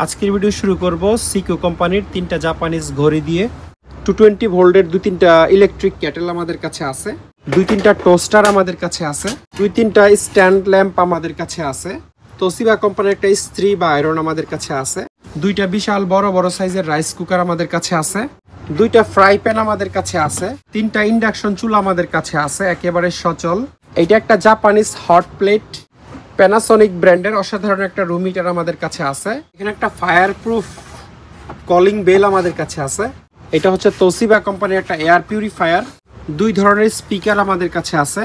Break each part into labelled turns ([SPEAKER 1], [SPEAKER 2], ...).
[SPEAKER 1] আজকের ভিডিও শুরু করব সিকো কোম্পানির তিনটা জাপানিজ ঘড়ি দিয়ে। 220 ভোল্টের দুই তিনটা ইলেকট্রিক কেটেল আমাদের কাছে আছে, দুই তিনটা টোস্টার আমাদের কাছে আছে, দুই তিনটা স্ট্যান্ড ল্যাম্প আমাদের কাছে আছে। তোশিবা কোম্পানির একটা ইস্ত্রি বা আয়রন আমাদের কাছে আছে, দুইটা বিশাল বড় বড় সাইজের রাইস কুকার আমাদের কাছে আছে, দুইটা ফ্রাই প্যান আমাদের কাছে আছে, তিনটা ইন্ডাকশন চুলা আমাদের কাছে আছে একেবারে সচল। এইটা একটা জাপানিজ হট প্লেট, প্যানাসনিক ব্র্যান্ডের অসাধারণ একটা রুম হিটার আমাদের কাছে আছে। এখানে একটা ফায়ার প্রুফ কলিং বেল আমাদের কাছে আছে। এটা হচ্ছে তোশিবা কোম্পানির একটা এয়ার পিউরিফায়ার। দুই ধরনের স্পিকার আমাদের কাছে আছে।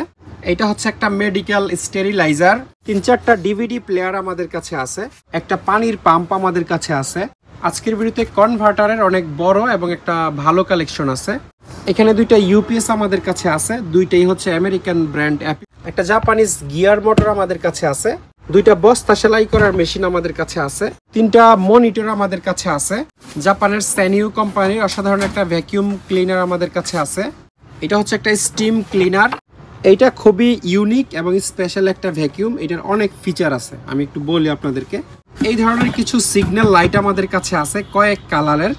[SPEAKER 1] এটা হচ্ছে একটা মেডিকেল স্টেরিলাইজার। 3-4টা ডিভিডি প্লেয়ার আমাদের কাছে আছে। একটা পানির পাম্প আমাদের কাছে আছে। আজকের ভিডিওতে কনভার্টারের অনেক বড় এবং একটা ভালো কালেকশন আছে। এখানে দুইটা ইউপিএস আমাদের কাছে আছে, দুইটাই হচ্ছে আমেরিকান ব্র্যান্ড। একটা জাপানিজ গিয়ার মোটর আমাদের কাছে আছে, দুইটা বস্তা সেলাই করার মেশিন আমাদের কাছে আছে, তিনটা মনিটর আমাদের কাছে আছে। জাপানের স্যানিউ কোম্পানির অসাধারণ একটা ভ্যাকিউম ক্লিনার আমাদের কাছে আছে। এটা হচ্ছে একটা স্টিম ক্লিনার। এইটা খুবই ইউনিক এবং স্পেশাল একটা ভ্যাকিউম। এটার অনেক ফিচার আছে, আমি একটু বলি আপনাদেরকে। এই ধরনের কিছু সিগন্যাল লাইট আমাদের কাছে আছে কয়েক কালারের।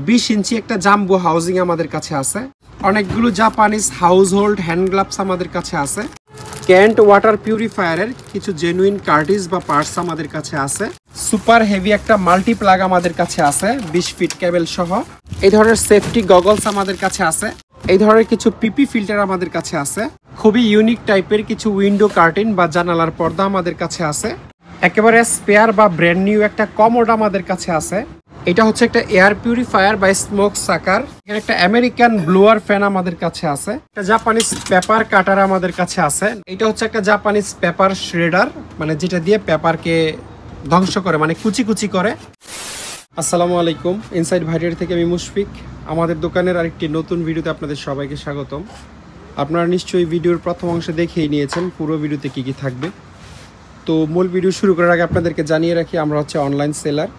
[SPEAKER 1] 20 ইঞ্চি একটা জাম্বো হাউজিং আমাদের কাছে আছে। অনেকগুলো Japanese house hold hand gloves আমাদের কাছে আছে। ক্যান্ট ওয়াটার পিউরিফায়ারের কিছু জেনুইন কার্টিজ বা পার্টস আমাদের কাছে আছে। সুপার হেভি একটা মাল্টি প্লাগ আমাদের কাছে আছে 20 ফিট কেবল সহ। এই ধরনের সেফটি গগলস আমাদের কাছে আছে। এই ধরনের কিছু পিপি ফিল্টার আমাদের কাছে আছে। খুবই ইউনিক টাইপের কিছু উইন্ডো কার্টেন বা জানালার পর্দা আমাদের কাছে আছে। একেবারে স্পেয়ার বা ব্র্যান্ড নিউ একটা কমোড আমাদের কাছে আছে। এটা হচ্ছে একটা এয়ার পিউরিফায়ার বা স্মোক সাকার। এখানে একটা আমেরিকান ব্লোয়ার ফ্যান আমাদের কাছে আছে। একটা জাপানিজ পেপার কাটার আমাদের কাছে আছে। এটা হচ্ছে একটা জাপানিজ পেপার শ্রেডার, মানে যেটা দিয়ে পেপারকে ধ্বংস করে, মানে কুচি কুচি করে। আসসালামু আলাইকুম, ইনসাইড ভাইরার থেকে আমি মুশফিক। আমাদের দোকানের আরেকটি নতুন ভিডিওতে আপনাদের সবাইকে স্বাগতম। আপনারা নিশ্চয়ই ভিডিওর প্রথম অংশে দেখেই নিয়েছেন পুরো ভিডিওতে কি কি থাকবে। তো মূল ভিডিও শুরু করার আগে আপনাদেরকে জানিয়ে রাখি, আমরা হচ্ছে অনলাইন সেলার।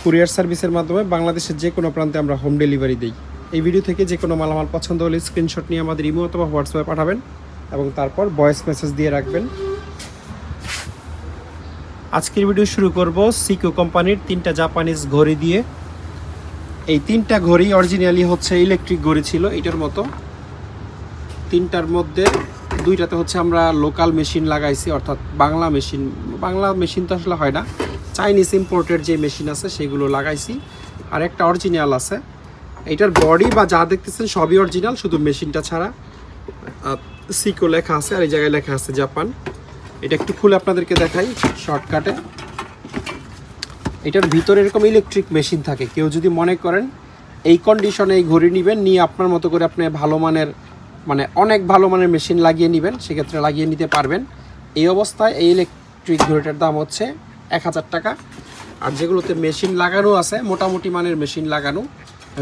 [SPEAKER 1] কুরিয়ার সার্ভিসের মাধ্যমে বাংলাদেশের যে কোনো প্রান্তে আমরা হোম ডেলিভারি দিই। এই ভিডিও থেকে যে কোনো মালামাল পছন্দ হলে স্ক্রিনশট নিয়ে আমাদের ইমো অথবা হোয়াটসঅ্যাপে পাঠাবেন এবং তারপর ভয়েস মেসেজ দিয়ে রাখবেন। আজকের ভিডিও শুরু করব সিকো কোম্পানির তিনটা জাপানিজ ঘড়ি দিয়ে। এই তিনটা ঘড়ি অরিজিনালি হচ্ছে ইলেকট্রিক ঘড়ি ছিল এটার মতো। তিনটার মধ্যে দুইটাতে হচ্ছে আমরা লোকাল মেশিন লাগাইছি, অর্থাৎ বাংলা মেশিন তো আসলে হয় না, চাইনিজ ইম্পোর্টেড যে মেশিন আছে সেগুলো লাগাইছি। আর একটা অরিজিনাল আছে। এটার বডি বা যা দেখতেছেন সবই অরিজিনাল, শুধু মেশিনটা ছাড়া। সিকো লেখা আছে আর এই জায়গায় লেখা আছে জাপান। এটা একটু খুলে আপনাদেরকে দেখাই শর্টকাটে। এটার ভিতরে এরকম ইলেকট্রিক মেশিন থাকে। কেউ যদি মনে করেন এই কন্ডিশনে এই ঘড়ি নেবেন, নিয়ে আপনার মতো করে আপনি ভালো মানের, মানে অনেক ভালো মানের মেশিন লাগিয়ে নেবেন, সেক্ষেত্রে লাগিয়ে নিতে পারবেন। এই অবস্থায় এই ইলেকট্রিক ঘড়িটার দাম হচ্ছে 1000 টাকা। আর যেগুলোতে মেশিন লাগানো আছে, মোটামুটি মানের মেশিন লাগানো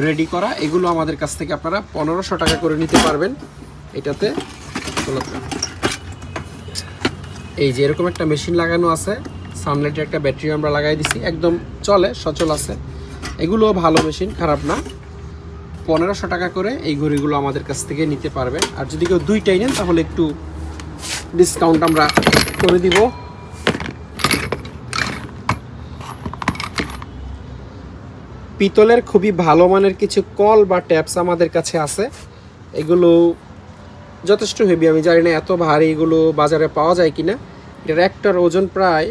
[SPEAKER 1] রেডি করা, এগুলো আমাদের কাছ থেকে আপনারা 1500 টাকা করে নিতে পারবেন। এটাতে এই যে এরকম একটা মেশিন লাগানো আছে, সানলাইটের একটা ব্যাটারি আমরা লাগাই দিছি, একদম চলে, সচল আছে। এগুলো ভালো মেশিন, খারাপ না। 1500 টাকা করে এই ঘড়িগুলো আমাদের কাছ থেকে নিতে পারবেন। আর যদি কেউ দুইটাই নেন তাহলে একটু ডিসকাউন্ট আমরা করে দিব। পিতলের খুবই ভালো মানের কিছু কল বা ট্যাপস আমাদের কাছে আছে। এগুলো যথেষ্ট হেভি, আমি জানি না এত ভারী এগুলো বাজারে পাওয়া যায় কিনা। এটার একটার ওজন প্রায়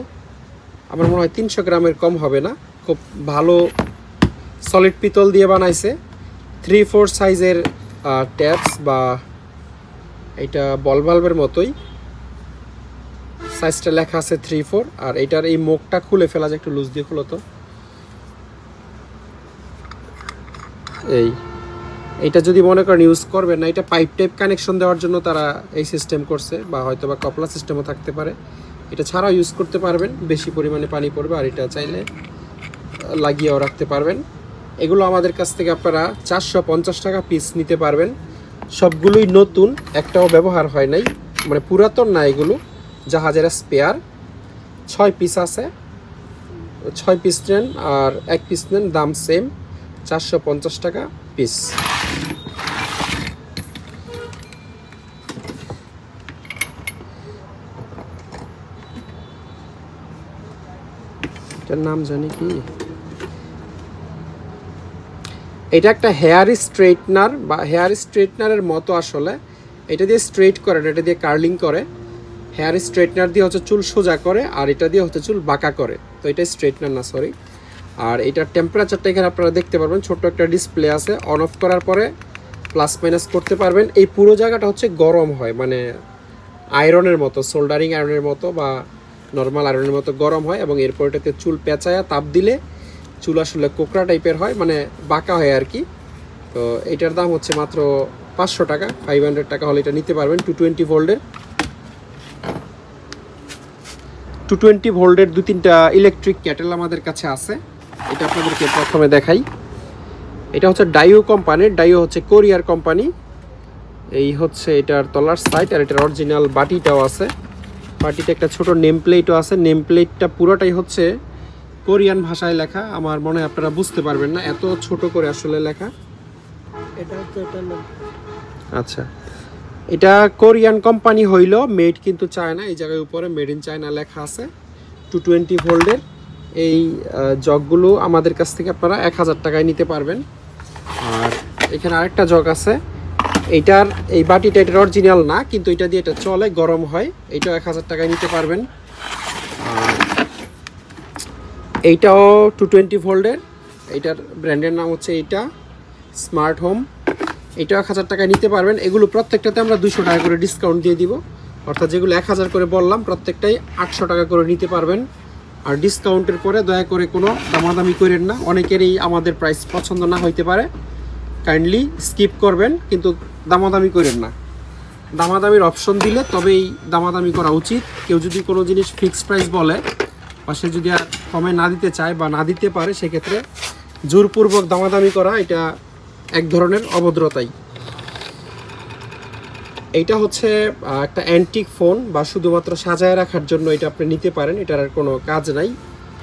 [SPEAKER 1] আমার মনে হয় 300 গ্রামের কম হবে না। খুব ভালো সলিড পিতল দিয়ে বানাইছে। 3-4 সাইজের ট্যাপস, বা এটা বল বাল্বের মতোই, সাইজটা লেখা আছে 3-4। আর এটার এই মুখটা খুলে ফেলা যায়, একটু লুজ দিয়ে খুলো তো। এইটা যদি মনে করেন ইউজ করবেন না, এটা পাইপ টাইপ কানেকশন দেওয়ার জন্য তারা এই সিস্টেম করছে, বা হয়তো বা কপলা সিস্টেমও থাকতে পারে। এটা ছাড়াও ইউজ করতে পারবেন, বেশি পরিমাণে পানি পড়বে। আর এটা চাইলে লাগিয়েও রাখতে পারবেন। এগুলো আমাদের কাছ থেকে আপনারা 450 টাকা পিস নিতে পারবেন। সবগুলোই নতুন, একটাও ব্যবহার হয় নাই, মানে পুরাতন না এগুলো, জাহাজের স্পেয়ার। 6 পিস আছে, 6 পিস নেন আর 1 পিস নেন, দাম সেম, 450 টাকা পিস। এটার নাম জানি কি, এটা একটা হেয়ার স্ট্রেটনার বা হেয়ার স্ট্রেটনারের মতো আসলে। এটা দিয়ে স্ট্রেট করে না, এটা দিয়ে কার্লিং করে। হেয়ার স্ট্রেটনার দিয়ে হচ্ছে চুল সোজা করে, আর এটা দিয়ে হচ্ছে চুল বাঁকা করে। তো এটা স্ট্রেটনার না, সরি। আর এটার টেম্পারেচারটা এখানে আপনারা দেখতে পারবেন, ছোট্ট একটা ডিসপ্লে আছে। অন অফ করার পরে প্লাস মাইনাস করতে পারবেন। এই পুরো জায়গাটা হচ্ছে গরম হয়, মানে আয়রনের মতো, সোল্ডারিং আয়রনের মতো বা নর্মাল আয়রনের মতো গরম হয়, এবং এরপর এটাতে চুল পেঁচায়া তাপ দিলে চুল আসলে কোকড়া টাইপের হয়, মানে বাঁকা হয় আর কি। তো এটার দাম হচ্ছে মাত্র 500 টাকা, 500 টাকা হলে এটা নিতে পারবেন। 220 ভোল্টের 220 ভোল্টের 2-3টা ইলেকট্রিক ক্যাটেল আমাদের কাছে আছে। এটা আপনাদেরকে প্রথমে দেখাই। এটা হচ্ছে ডাইও কোম্পানির, ডাইও হচ্ছে কোরিয়ার কোম্পানি। এই হচ্ছে এটার তলার সাইড, আর এটার অরিজিনাল বাটিটাও আছে। বাটিতে একটা ছোট নেম প্লেটও আছে। নেম প্লেটটা পুরোটাই হচ্ছে কোরিয়ান ভাষায় লেখা। আমার মনে হয় আপনারা বুঝতে পারবেন না, এত ছোট করে আসলে লেখা। এটা হচ্ছে এটা না, আচ্ছা, এটা কোরিয়ান কোম্পানি হইল, মেড কিন্তু চায়না। এই জায়গায় উপরে মেড ইন চায়না লেখা আছে। 220 ভোল্টের এই জগগুলো আমাদের কাছ থেকে আপনারা 1000 টাকায় নিতে পারবেন। আর এখানে আরেকটা জগ আছে, এইটার এই বাটিটা এটার অরিজিনাল না, কিন্তু এটা দিয়ে এটা চলে, গরম হয়। এইটাও 1000 টাকায় নিতে পারবেন। আর এইটাও 220 ভোল্টের, এইটার ব্র্যান্ডের নাম হচ্ছে এইটা স্মার্ট হোম। এটাও 1000 টাকায় নিতে পারবেন। এগুলো প্রত্যেকটাতে আমরা 200 টাকা করে ডিসকাউন্ট দিয়ে দিব, অর্থাৎ যেগুলো 1000 করে বললাম প্রত্যেকটাই 800 টাকা করে নিতে পারবেন। আর ডিসকাউন্টের পরে দয়া করে কোনো দামাদামি করেন না। অনেকেরই আমাদের প্রাইস পছন্দ না হইতে পারে, কাইন্ডলি স্কিপ করবেন, কিন্তু দামাদামি করেন না। দামাদামির অপশন দিলে তবেই দামাদামি করা উচিত। কেউ যদি কোনো জিনিস ফিক্সড প্রাইস বলে বা সে যদি আর কমে না দিতে চায় বা না দিতে পারে, সেক্ষেত্রে জোরপূর্বক দামাদামি করা এটা এক ধরনের অভদ্রতাই। এইটা হচ্ছে একটা অ্যান্টিক ফোন, বা শুধুমাত্র সাজায় রাখার জন্য এটা আপনি নিতে পারেন। এটার আর কোনো কাজ নাই,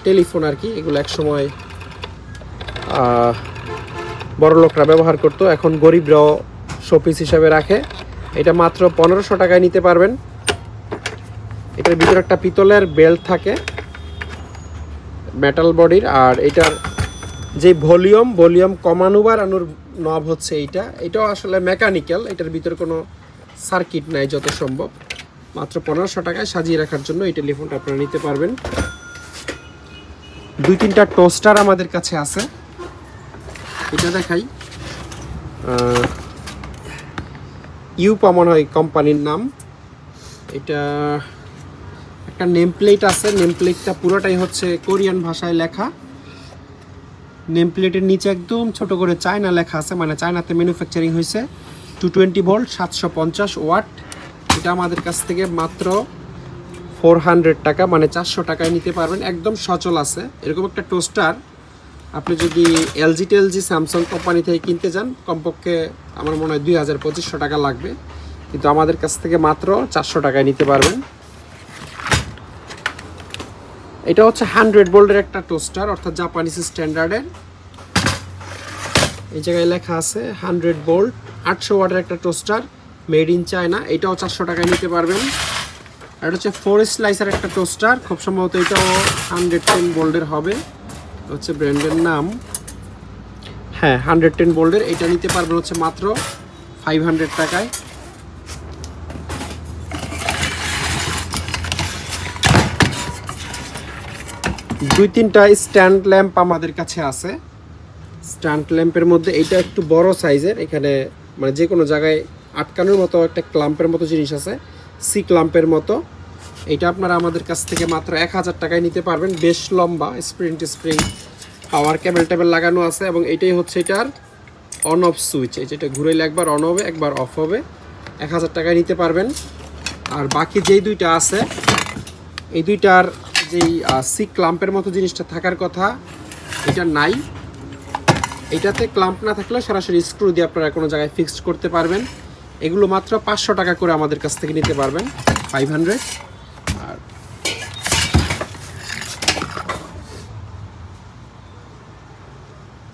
[SPEAKER 1] টেলিফোন আর কি। এগুলো একসময় বড় লোকরা ব্যবহার করতো, এখন গরিবরাও শোপিস হিসাবে রাখে। এটা মাত্র 1500 টাকায় নিতে পারবেন। এটার ভিতরে একটা পিতলের বেল্ট থাকে, মেটাল বডির। আর এটার যে ভলিউম কমানো বাড়ানোর নব হচ্ছে এটাও আসলে মেকানিক্যাল। এটার ভিতরে কোনো সার্কিট নাই যত সম্ভব। মাত্র 1500 টাকায় সাজিয়ে রাখার জন্য এই টেলিফোনটা আপনারা নিতে পারবেন। 2-3টা টোস্টার আমাদের কাছে আছে, এটা দেখাই। ইউপা মনে হয় কোম্পানির নাম। এটা একটা নেম প্লেট আছে, নেম প্লেটটা পুরোটাই হচ্ছে কোরিয়ান ভাষায় লেখা। নেম প্লেটের নিচে একদম ছোট করে চায়না লেখা আছে, মানে চায়নাতে ম্যানুফ্যাকচারিং হয়েছে। 220 ভোল্ট 750 ওয়াট। এটা আমাদের কাছ থেকে মাত্র 400 টাকা, মানে 400 টাকায় নিতে পারবেন। একদম সচল আছে। এরকম একটা টোস্টার আপনি যদি এলজি টেলজি স্যামসাং কোম্পানি থেকে কিনতে যান, কমপক্ষে আমার মনে হয় 2000-2500 টাকা লাগবে, কিন্তু আমাদের কাছ থেকে মাত্র 400 টাকায় নিতে পারবেন। এটা হচ্ছে 100 ভোল্টের একটা টোস্টার, অর্থাৎ জাপানিজ স্ট্যান্ডার্ডের। এই জায়গায় লেখা আছে 100 ভোল্ট 800 ওয়াটের একটা টোস্টার, মেড ইন চায়না। এটাও 400 টাকায় নিতে পারবেন। আর এটা হচ্ছে 4 স্লাইসার একটা টোস্টার, খুব সম্ভবত এটাও 110 ভোল্টের হবে, হচ্ছে ব্র্যান্ডের নাম, হ্যাঁ 110 ভোল্টের। এটা নিতে পারবেন হচ্ছে মাত্র 500 টাকায়। দুই তিনটা স্ট্যান্ড ল্যাম্প আমাদের কাছে আছে। স্ট্যান্ড ল্যাম্পের মধ্যে এটা একটু বড় সাইজের, এখানে মানে যে কোনো জায়গায় আটকানোর মতো একটা ক্লাম্পের মতো জিনিস আছে, সি ক্লাম্পের মতো। এটা আপনারা আমাদের কাছ থেকে মাত্র 1000 টাকায় নিতে পারবেন। বেশ লম্বা, স্প্রিং পাওয়ার কেবল টেবল লাগানো আছে, এবং এটাই হচ্ছে এটার অন অফ সুইচ। এই যেটা ঘুরাইলে একবার অন হবে একবার অফ হবে। 1000 টাকায় নিতে পারবেন। আর বাকি যেই দুইটা আছে, এই দুইটার যেই সি ক্লাম্পের মতো জিনিসটা থাকার কথা এটা নাই। এটাতে ক্লাম্প না থাকলে সরাসরি স্ক্রু দিয়ে আপনারা কোনো জায়গায় ফিক্সড করতে পারবেন। এগুলো মাত্র 500 টাকা করে আমাদের কাছ থেকে নিতে পারবেন, 500। আর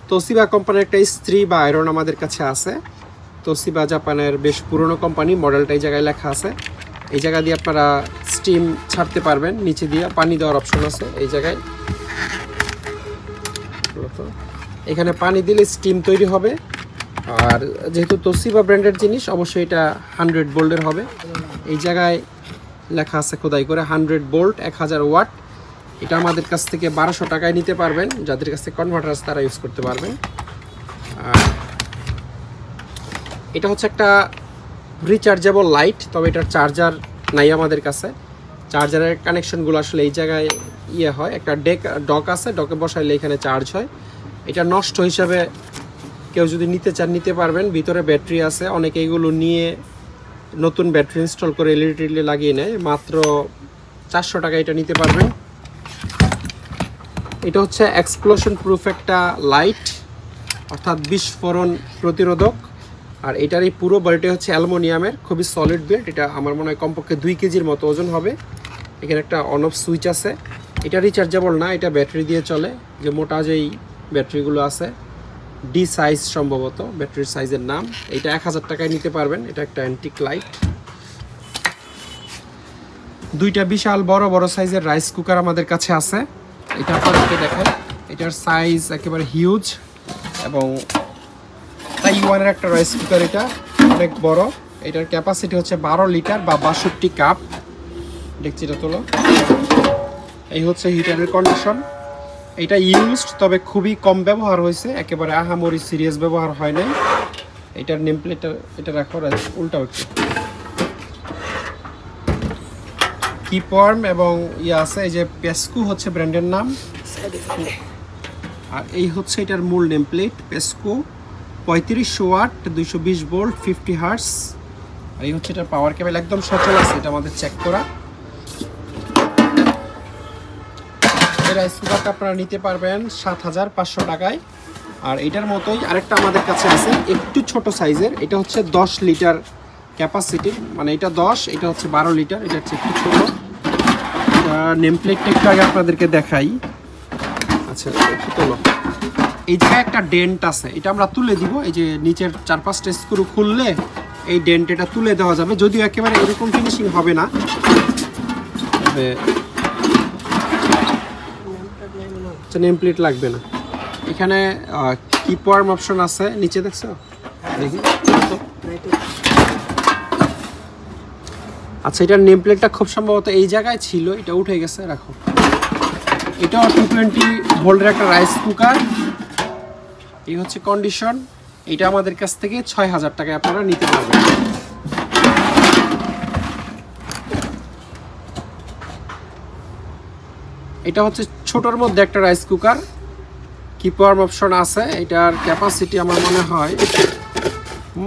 [SPEAKER 1] তোশিবা কোম্পানির একটা ইস্ত্রি বা আয়রন আমাদের কাছে আছে। তোশিবা জাপানের বেশ পুরনো কোম্পানি, মডেলটা এই জায়গায় লেখা আছে। এই জায়গা দিয়ে আপনারা স্টিম ছাড়তে পারবেন, নিচে দিয়ে পানি দেওয়ার অপশন আছে এই জায়গায়। এখানে পানি দিলে স্টিম তৈরি হবে। আর যেহেতু তোশিবা ব্র্যান্ডের জিনিস অবশ্যই এটা 100 ভোল্টের হবে। এই জায়গায় লেখা আছে খোদাই করে 100 ভোল্ট 1000 ওয়াট। এটা আমাদের কাছ থেকে 1200 টাকায় নিতে পারবেন, যাদের কাছে কনভার্টার আছে তারা ইউজ করতে পারবেন। আর এটা হচ্ছে একটা রিচার্জেবল লাইট, তবে এটার চার্জার নাই আমাদের কাছে। চার্জারের কানেকশনগুলো আসলে এই জায়গায় হয়, একটা ডক আছে, ডকে বসাইলে এখানে চার্জ হয়। এটা নষ্ট হিসাবে কেউ যদি নিতে চান নিতে পারবেন, ভিতরে ব্যাটারি আছে। অনেকে এইগুলো নিয়ে নতুন ব্যাটারি ইনস্টল করে এলইডি লাগিয়ে নেয়, মাত্র 400 টাকা এটা নিতে পারবেন। এটা হচ্ছে এক্সপ্লোশন প্রুফ একটা লাইট, অর্থাৎ বিস্ফোরণ প্রতিরোধক। আর এটার এই পুরো বডিটা হচ্ছে অ্যালুমিনিয়ামের, খুবই সলিড বিল্ড। এটা আমার মনে হয় কমপক্ষে 2 কেজির মতো ওজন হবে। এখানে একটা অন অফ সুইচ আছে। এটা রিচার্জেবল না, এটা ব্যাটারি দিয়ে চলে, যে মোটা যেই ব্যাটারিগুলো আছে, ডি সাইজ সম্ভবত ব্যাটারির সাইজের নাম। এটা 1000 টাকায় নিতে পারবেন। এটা একটা অ্যান্টিক লাইট। দুইটা বিশাল বড় বড় সাইজের রাইস কুকার আমাদের কাছে আছে। এটা আপনাদেরকে দেখায়, এটার সাইজ একেবারে হিউজ এবং তাইওয়ানের একটা রাইস কুকার, এটা অনেক বড়। এটার ক্যাপাসিটি হচ্ছে 12 লিটার বা 62 কাপ। ডেকচিটা তোলো। এই হচ্ছে হিটারের কন্ডিশন। এটা ইউজড, তবে খুবই কম ব্যবহার হয়েছে, একেবারে আহামরি সিরিয়াস ব্যবহার হয় নাই। এটার নেম প্লেটটা এটা রাখো উল্টা হচ্ছে, কিপওয়ার্ম এবং আছে। এই যে পেসকু হচ্ছে ব্র্যান্ডের নাম। আর এই হচ্ছে এটার মূল নেম প্লেট, পেসকু 3500 ওয়াট 220 ভোল্ট 50 হার্টজ। আর এই হচ্ছে এটার পাওয়ার কেবল, একদম সচল আছে, এটা আমাদের চেক করা। এই রাইস কুকারটা আপনারা নিতে পারবেন 7500 টাকায়। আর এটার মতোই আরেকটা আমাদের কাছে আছে, একটু ছোট সাইজের। এটা হচ্ছে 10 লিটার ক্যাপাসিটি, মানে এটা 10, এটা হচ্ছে 12 লিটার। এটা হচ্ছে একটু ছোট। নেম প্লেটটা একটু আগে আপনাদেরকে দেখাই। আচ্ছা, একটু তোলো। এই জায়গায় একটা ডেন্ট আছে, এটা আমরা তুলে দিব। এই যে নিচের 4-5টা স্ক্রু খুললে এই ডেন্ট এটা তুলে দেওয়া যাবে, যদিও একেবারে এরকম ফিনিশিং হবে না। তবে নেম প্লেট লাগবে না। এখানে কিপওয়ার্ম অপশন আছে নিচে, দেখছো? দেখি। আচ্ছা, এটার নেম প্লেটটা খুব সম্ভবত এই জায়গায় ছিল, এটা উঠে গেছে, রাখো। এটা 220 ভোল্টের একটা রাইস কুকার। এই হচ্ছে কন্ডিশন। এটা আমাদের কাছ থেকে 6000 টাকায় আপনারা নিতে পারবেন। এটা হচ্ছে ছোটর মধ্যে একটা রাইস কুকার, কিপওয়ার্ম অপশন আছে। এটার ক্যাপাসিটি আমার মনে হয়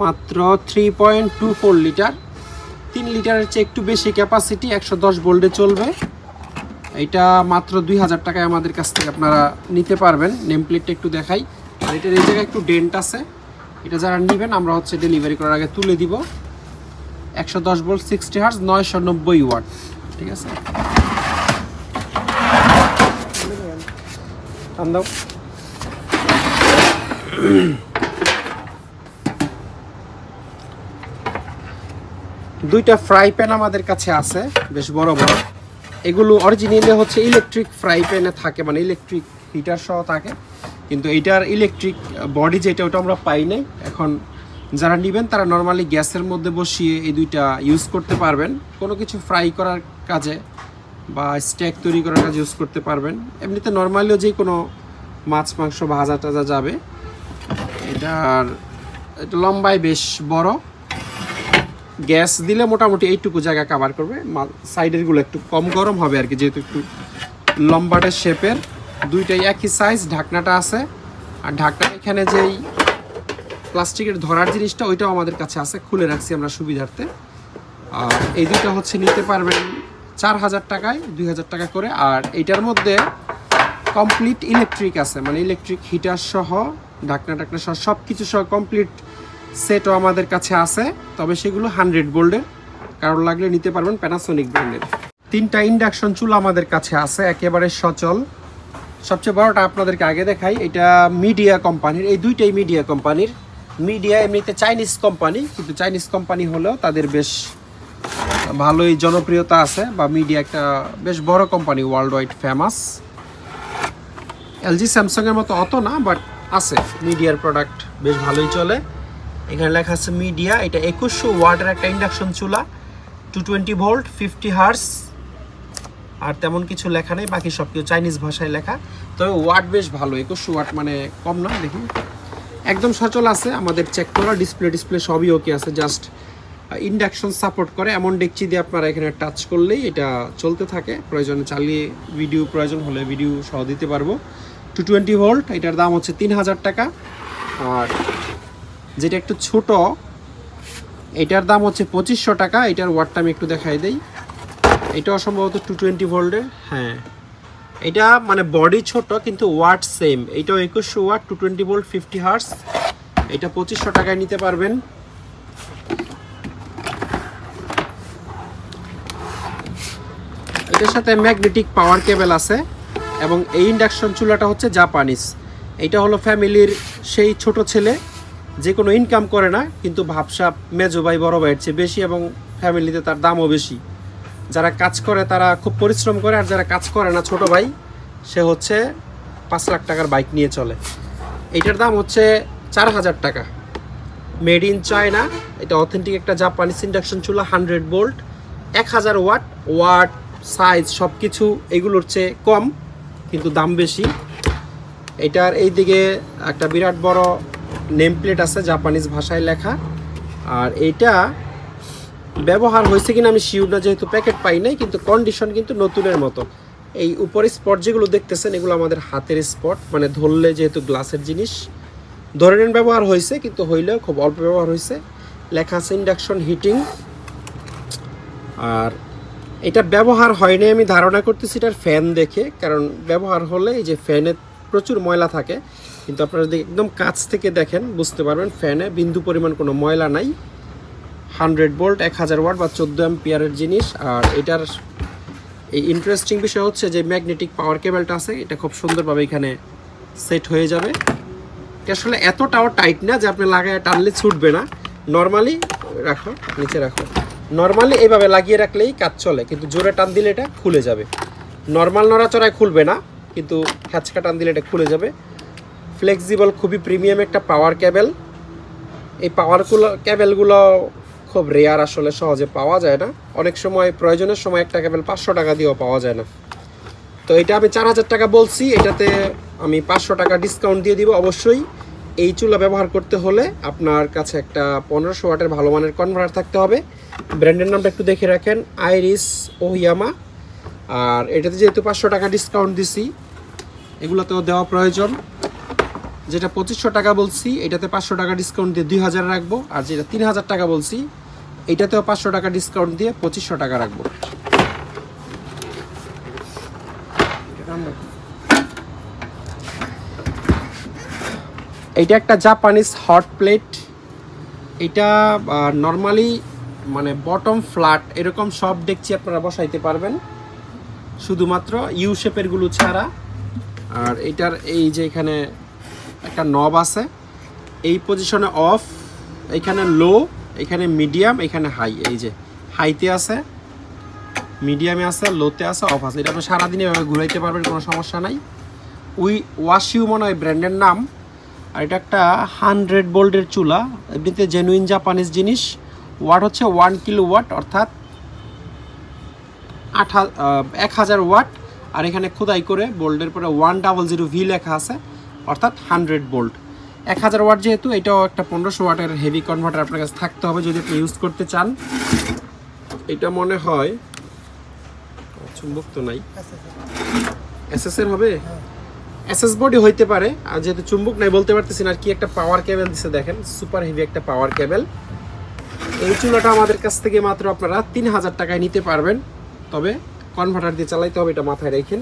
[SPEAKER 1] মাত্র 3.24 লিটার, 3 লিটারের চেয়ে একটু বেশি ক্যাপাসিটি, 110 ভোল্টে চলবে। এটা মাত্র 2000 টাকায় আমাদের কাছ থেকে আপনারা নিতে পারবেন। নেম প্লেটটা একটু দেখাই। আর এটার এই জায়গায় একটু ডেন্ট আছে, এটা যারা নেবেন আমরা হচ্ছে ডেলিভারি করার আগে তুলে দিব। 110 ভোল্ট 60 হার্টজ 990 ওয়াট, ঠিক আছে? দাও। দুইটা ফ্রাই প্যান আমাদের কাছে আছে, বেশ বড় বড়। এগুলো অরিজিনালি হচ্ছে ইলেকট্রিক ফ্রাই প্যানে থাকে, মানে ইলেকট্রিক হিটার সহ থাকে, কিন্তু এইটার ইলেকট্রিক বডি যেটা ওটা আমরা পাই নাই। এখন যারা নেবেন তারা নর্মালি গ্যাসের মধ্যে বসিয়ে এই দুইটা ইউজ করতে পারবেন, কোনো কিছু ফ্রাই করার কাজে বা স্টেক তৈরি করার কাজে ইউজ করতে পারবেন। এমনিতে নর্মালিও যে কোনো মাছ মাংস ভাজা টাজা যাবে। এটা লম্বায় বেশ বড়, গ্যাস দিলে মোটামুটি এইটুকু জায়গা কভার করবে। সাইডেরগুলো একটু কম গরম হবে আর কি, যেহেতু একটু লম্বাটের শেপের। দুইটাই একই সাইজ। ঢাকনাটা আছে, আর ঢাকনার এখানে যেই প্লাস্টিকের ধরার জিনিসটা ওইটাও আমাদের কাছে আছে, খুলে রাখছি আমরা সুবিধার্থে। আর এই দুইটা হচ্ছে নিতে পারবেন 4000 টাকায়, 2000 টাকা করে। আর এইটার মধ্যে কমপ্লিট ইলেকট্রিক আছে, মানে ইলেকট্রিক হিটার সহ ঢাকনা টাকনা সহ সব কিছু সহ কমপ্লিট সেটও আমাদের কাছে আছে, তবে সেগুলো 100 ভোল্টের। কারোর লাগলে নিতে পারবেন প্যানাসোনিক ব্র্যান্ডের। 3টা ইন্ডাকশন চুলা আমাদের কাছে আছে, একেবারে সচল। সবচেয়ে বড়টা আপনাদেরকে আগে দেখাই, এটা মিডিয়া কোম্পানির। এই দুইটাই মিডিয়া কোম্পানির। মিডিয়া এমনিতে চাইনিজ কোম্পানি, কিন্তু চাইনিজ কোম্পানি হলেও তাদের বেশ ভালোই জনপ্রিয়তা আছে, বা মিডিয়া একটা বেশ বড় company, world wide famous. LG স্যামসাংয়ের মতো অত না, বাট আছে মিডিয়ার প্রোডাক্ট বেশ ভালোই চলে। এখানে লেখা আছে মিডিয়া। এটা 2100 ওয়াটের একটা ইন্ডাকশন চুলা, 220 ভোল্ট, 50 হার্স। আর তেমন কিছু লেখা নেই, বাকি সব কিছু চাইনিজ ভাষায় লেখা। তবে ওয়াট বেশ ভালো, 2100 ওয়াট মানে কম না। দেখুন একদম সচল আছে, আমাদের চেক করা ডিসপ্লে সবই ওকে আছে। জাস্ট ইন্ডাকশন সাপোর্ট করে এমন ডেকচি দিয়ে আপনারা এখানে টাচ করলেই এটা চলতে থাকে। প্রয়োজনে চালিয়ে ভিডিও প্রয়োজন হলে ভিডিও সহ দিতে পারবো। 220 ভোল্ট, এটার দাম হচ্ছে 3000 টাকা। আর যেটা একটু ছোট এটার দাম হচ্ছে 2500 টাকা। এটার ওয়াটটা আমি একটু দেখাই দেই। এটাও সম্ভবত 220 ভোল্টের। হ্যাঁ, এটা মানে বডি ছোট কিন্তু ওয়াট সেম। এটাও 2100 ওয়াট, 220 ভোল্ট, 50 হার্স। এটা 2500 টাকায় নিতে পারবেন। এটার সাথে ম্যাগনেটিক পাওয়ার কেবল আছে এবং এই ইন্ডাকশন চুলাটা হচ্ছে জাপানিজ। এটা হলো ফ্যামিলির সেই ছোট ছেলে যে কোনো ইনকাম করে না কিন্তু ভাবসাব মেজো ভাই বড় ভাইয়ের চেয়ে বেশি এবং ফ্যামিলিতে তার দামও বেশি। যারা কাজ করে তারা খুব পরিশ্রম করে, আর যারা কাজ করে না ছোট ভাই সে হচ্ছে 5 লাখ টাকার বাইক নিয়ে চলে। এইটার দাম হচ্ছে 4000 টাকা। Made in China. এটা অথেন্টিক একটা জাপানিজ ইন্ডাকশন চুলা, 100 ভোল্ট, 1000 ওয়াট। ওয়াট সাইজ সব কিছু এগুলোর চেয়ে কম কিন্তু দাম বেশি। এটার এই দিকে একটা বিরাট বড় নেম প্লেট আছে জাপানিজ ভাষায় লেখা। আর এইটা ব্যবহার হয়েছে কিনা আমি শিওর না, যেহেতু প্যাকেট পাই নাই, কিন্তু কন্ডিশন কিন্তু নতুনের মতো। এই উপরে স্পট যেগুলো দেখতেছেন এগুলো আমাদের হাতের স্পট, মানে ধরলে যেহেতু গ্লাসের জিনিস ধরে নেন ব্যবহার হয়েছে, কিন্তু হইলেও খুব অল্প ব্যবহার হয়েছে। লেখা আছে ইন্ডাকশন হিটিং। আর এটা ব্যবহার হয়নি আমি ধারণা করতেছি এটার ফ্যান দেখে, কারণ ব্যবহার হলে এই যে ফ্যানে প্রচুর ময়লা থাকে, কিন্তু আপনারা যদি একদম কাছ থেকে দেখেন বুঝতে পারবেন ফ্যানে বিন্দু পরিমাণ কোনো ময়লা নাই। 100 ভোল্ট, 1000 ওয়াট বা 14 অ্যাম্পিয়ারের জিনিস। আর এটার এই ইন্টারেস্টিং বিষয় হচ্ছে যে ম্যাগনেটিক পাওয়ার কেবলটা আছে, এটা খুব সুন্দরভাবে এখানে সেট হয়ে যাবে। এটা আসলে এতটাও টাইট না যে আপনি লাগায় টানলে ছুটবে না। নর্মালি রাখো, নিচে রাখো, নর্মালি এইভাবে লাগিয়ে রাখলেই কাজ চলে, কিন্তু জোরে টান দিলে এটা খুলে যাবে। নর্মাল নড়াচড়ায় খুলবে না, কিন্তু হ্যাচকা টান দিলে এটা খুলে যাবে। ফ্লেক্সিবল, খুবই প্রিমিয়াম একটা পাওয়ার কেবল। এই পাওয়ারগুলো কেবলগুলো খুব রেয়ার, আসলে সহজে পাওয়া যায় না। অনেক সময় প্রয়োজনের সময় একটা কেবল 500 টাকা দিয়েও পাওয়া যায় না। তো এটা আমি 4000 টাকা বলছি, এটাতে আমি 500 টাকা ডিসকাউন্ট দিয়ে দিব। অবশ্যই এই চুলা ব্যবহার করতে হলে আপনার কাছে একটা 1500 ওয়াটের ভালো মানের কনভার্টার থাকতে হবে। ব্র্যান্ডের নামটা একটু দেখে রাখেন, আইরিস ওহিয়ামা। আর এটাতে যেহেতু 500 টাকা ডিসকাউন্ট দিছি, এগুলোতেও দেওয়া প্রয়োজন। যেটা 2500 টাকা বলছি এটাতে 500 টাকা ডিসকাউন্ট দিয়ে 2000 রাখবো। আর যেটা 3000 টাকা বলছি এটাতেও 500 টাকা ডিসকাউন্ট দিয়ে 2500 টাকা রাখবো। এইটা একটা জাপানিজ হট প্লেট। এটা নর্মালি মানে বটম ফ্ল্যাট এরকম সব দেখছি আপনারা বসাইতে পারবেন, শুধুমাত্র ইউ শেপের গুলো ছাড়া। আর এটার এই যে এখানে একটা নব আছে, এই পজিশনে অফ, এখানে লো, এখানে মিডিয়াম, এখানে হাই। এই যে হাইতে আছে, মিডিয়ামে আছে, লোতে আছে, অফ আছে। এটা আপনি সারাদিন এভাবে ঘুরাইতে পারবেন, কোনো সমস্যা নাই। ওয়াশিউ মনে হয় ব্র্যান্ডের নাম। আর এটা একটা 100 ভোল্টের চুলা, এমনিতে জেনুইন জাপানিজ জিনিস। ওয়াট হচ্ছে 1 কিলো ওয়াট, অর্থাৎ 1000 ওয়াট। আর এখানে খোদাই করে বোল্টের পরে 100V লেখা আছে, অর্থাৎ 100 ভোল্ট। 1000 ওয়াট যেহেতু, এটাও একটা 1500 ওয়াটের হেভি কনভার্টার আপনার কাছে থাকতে হবে যদি আপনি ইউজ করতে চান। এটা মনে হয় চুম্বক তো নাই, এসএস এর হবে, এসএস বডি হইতে পারে। আর যেহেতু চুম্বক নাই বলতে পারতেছি না। আর কি একটা পাওয়ার কেবল দিছে দেখেন, সুপার হেভি একটা পাওয়ার কেবল। এই চুলাটা আমাদের কাছ থেকে মাত্র আপনারা 3000 টাকায় নিতে পারবেন, তবে কনভার্টার দিয়ে চালাইতে হবে, এটা মাথায় রাখেন।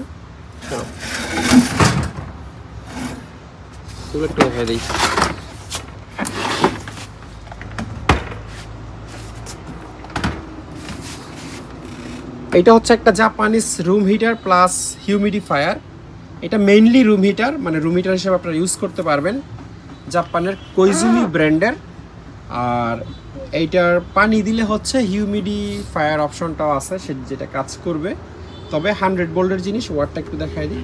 [SPEAKER 1] একটু দেখাই দিই। এটা হচ্ছে একটা Japanese room heater plus humidifier. এটা মেইনলি রুম হিটার, মানে রুম হিটার হিসেবে আপনারা ইউজ করতে পারবেন, জাপানের কোইজুমি ব্র্যান্ডের। আর এইটার পানি দিলে হচ্ছে হিউমিডিফায়ার অপশনটাও আছে, যেটা কাজ করবে। তবে 100 ভোল্টের জিনিস। ওয়াটটা একটু দেখাই দিই।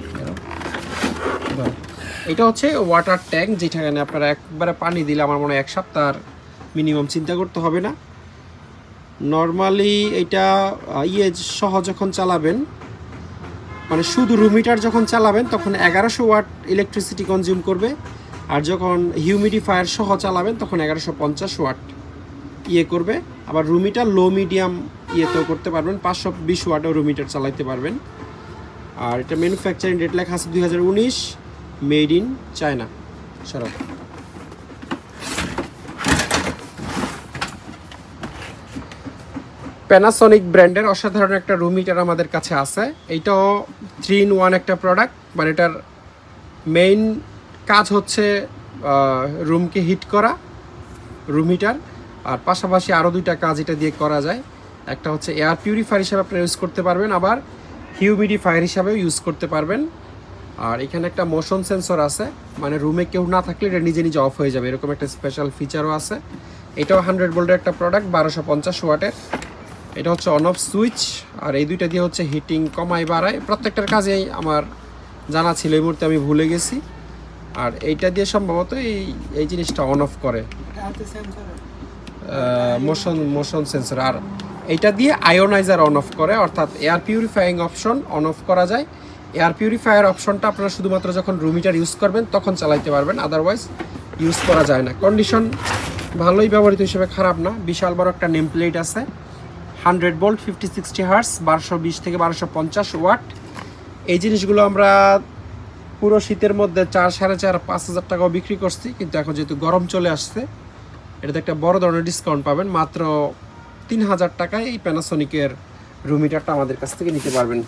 [SPEAKER 1] এটা হচ্ছে ওয়াটার ট্যাঙ্ক, যেখানে আপনারা একবারে পানি দিলে আমার মনে হয় 1 সপ্তাহ মিনিমাম চিন্তা করতে হবে না। নর্মালি এটা সহ যখন চালাবেন, মানে শুধু রুম হিটার যখন চালাবেন তখন 1100 ওয়াট ইলেকট্রিসিটি কনজিউম করবে, আর যখন হিউমিডিফায়ার সহ চালাবেন তখন 1150 ওয়াট করবে। আবার রুম হিটার লো মিডিয়াম ইয়েতেও করতে পারবেন, 520 ওয়াটেও রুম হিটার চালাইতে পারবেন। আর এটা ম্যানুফ্যাকচারিং ডেট লেখা আছে 2019, মেড ইন চায়না। সরব প্যানাসনিক ব্র্যান্ডের অসাধারণ একটা রুম হিটার আমাদের কাছে আছে। এইটাও 3-in-1 একটা প্রোডাক্ট, মানে এটার মেইন কাজ হচ্ছে রুমকে হিট করা, রুম হিটার। আর পাশাপাশি আরও 2টা কাজ এটা দিয়ে করা যায়। একটা হচ্ছে এয়ার পিউরিফায়ার হিসাবে আপনারা ইউজ করতে পারবেন, আবার হিউমিডিফায়ার হিসাবেও ইউজ করতে পারবেন। আর এখানে একটা মোশন সেন্সর আছে, মানে রুমে কেউ না থাকলে এটা নিজে নিজে অফ হয়ে যাবে, এরকম একটা স্পেশাল ফিচারও আছে। এটাও 100 ভোল্টের একটা প্রোডাক্ট, 1250 ওয়াটের। এটা হচ্ছে অন অফ সুইচ, আর এই 2টা দিয়ে হচ্ছে হিটিং কমায় বাড়ায়। প্রত্যেকটার কাজেই আমার জানা ছিল, এই মুহূর্তে আমি ভুলে গেছি। আর এইটা দিয়ে সম্ভবত এই জিনিসটা অন অফ করে, মোশন সেন্সর। আর এইটা দিয়ে আয়োনাইজার অন অফ করে, অর্থাৎ air purifying option on of করা যায়। এয়ার পিউরিফায়ার অপশনটা আপনারা শুধুমাত্র যখন রুম হিটার ইউজ করবেন তখন চালাইতে পারবেন, আদারওয়াইজ ইউজ করা যায় না। কন্ডিশন ভালোই, ব্যবহৃত হিসেবে খারাপ না। বিশাল বড় একটা নেম প্লেট আছে, 100 ভোল্ট 50-60 হার্টজ, 1220 থেকে 1250 ওয়াট। এই জিনিসগুলো আমরা পুরো শীতের মধ্যে 4-4.5-5 হাজার টাকাও বিক্রি করছি, কিন্তু এখন যেহেতু গরম চলে আসছে এটাতে একটা বড় ধরনের ডিসকাউন্ট পাবেন। মাত্র 3000 টাকায় এই প্যানাসনিকের রুম হিটারটা আমাদের কাছ থেকে নিতে পারবেন।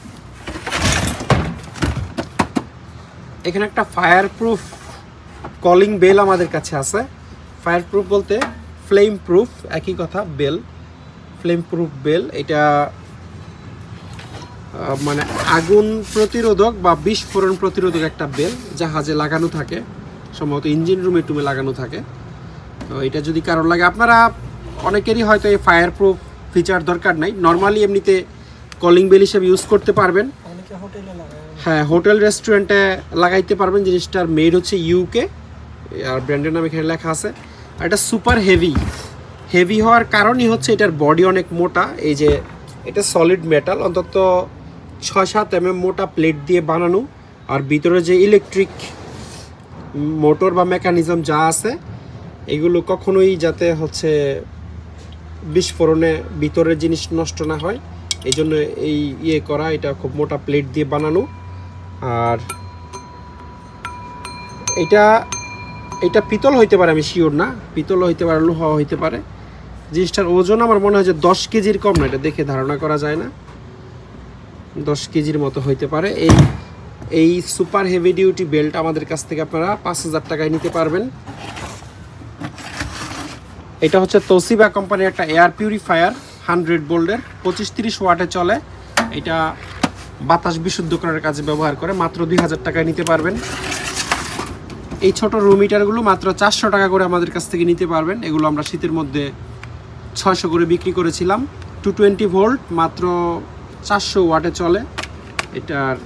[SPEAKER 1] এখানে একটা ফায়ার প্রুফ কলিং বেল আমাদের কাছে আছে। ফায়ার প্রুফ বলতে ফ্লেম প্রুফ, একই কথা, বেল, ফ্লেম প্রুফ বেল। এটা মানে আগুন প্রতিরোধক বা বিস্ফোরণ প্রতিরোধক একটা বেল, জাহাজে লাগানো থাকে, সম্ভবত ইঞ্জিন রুমে টুমে লাগানো থাকে। তো এটা যদি কারোর লাগে, আপনারা অনেকেরই হয়তো এই ফায়ার প্রুফ ফিচার দরকার নাই, নর্মালি এমনিতে কলিং বেল হিসেবে ইউজ করতে পারবেন। হ্যাঁ, হোটেল রেস্টুরেন্টে লাগাইতে পারবেন। জিনিসটার মেড হচ্ছে ইউকে, আর ব্র্যান্ডের নাম এখানে লেখা আছে। আর এটা সুপার হেভি হওয়ার কারণই হচ্ছে এটার বডি অনেক মোটা। এই যে এটা সলিড মেটাল, অন্তত 6-7 mm মোটা প্লেট দিয়ে বানানো। আর ভিতরে যে ইলেকট্রিক মোটর বা মেকানিজম যা আছে, এগুলো কখনোই যাতে হচ্ছে বিস্ফোরণে ভিতরের জিনিস নষ্ট না হয়, এই জন্য এই করা। এটা খুব মোটা প্লেট দিয়ে বানানো। আর এটা পিতল হইতে পারে, আমি শিওর না, পিতল হইতে পারে, লোহা হইতে পারে। জিনিসটার ওজন আমার মনে হয় যে 10 কেজির কম না, এটা দেখে ধারণা করা যায় না, 10 কেজির মতো হইতে পারে। এই সুপার হেভি ডিউটি বেল্ট আমাদের কাছ থেকে আপনারা 5000 টাকায় নিতে পারবেন। এটা হচ্ছে তোশিবা কোম্পানির একটা এয়ার পিউরিফায়ার, 100 ভোল্টের, 25-30 ওয়াটে চলে। এটা বাতাস বিশুদ্ধ করার কাজে ব্যবহার করে, মাত্র 2000 টাকায় নিতে পারবেন। এই ছোট রুম হিটারগুলো মাত্র 400 টাকা করে আমাদের কাছ থেকে নিতে পারবেন। এগুলো আমরা শীতের মধ্যে 600 করে বিক্রি করেছিলাম। 220 ভোল্ট, মাত্র 400 ওয়াটে চলে। এটার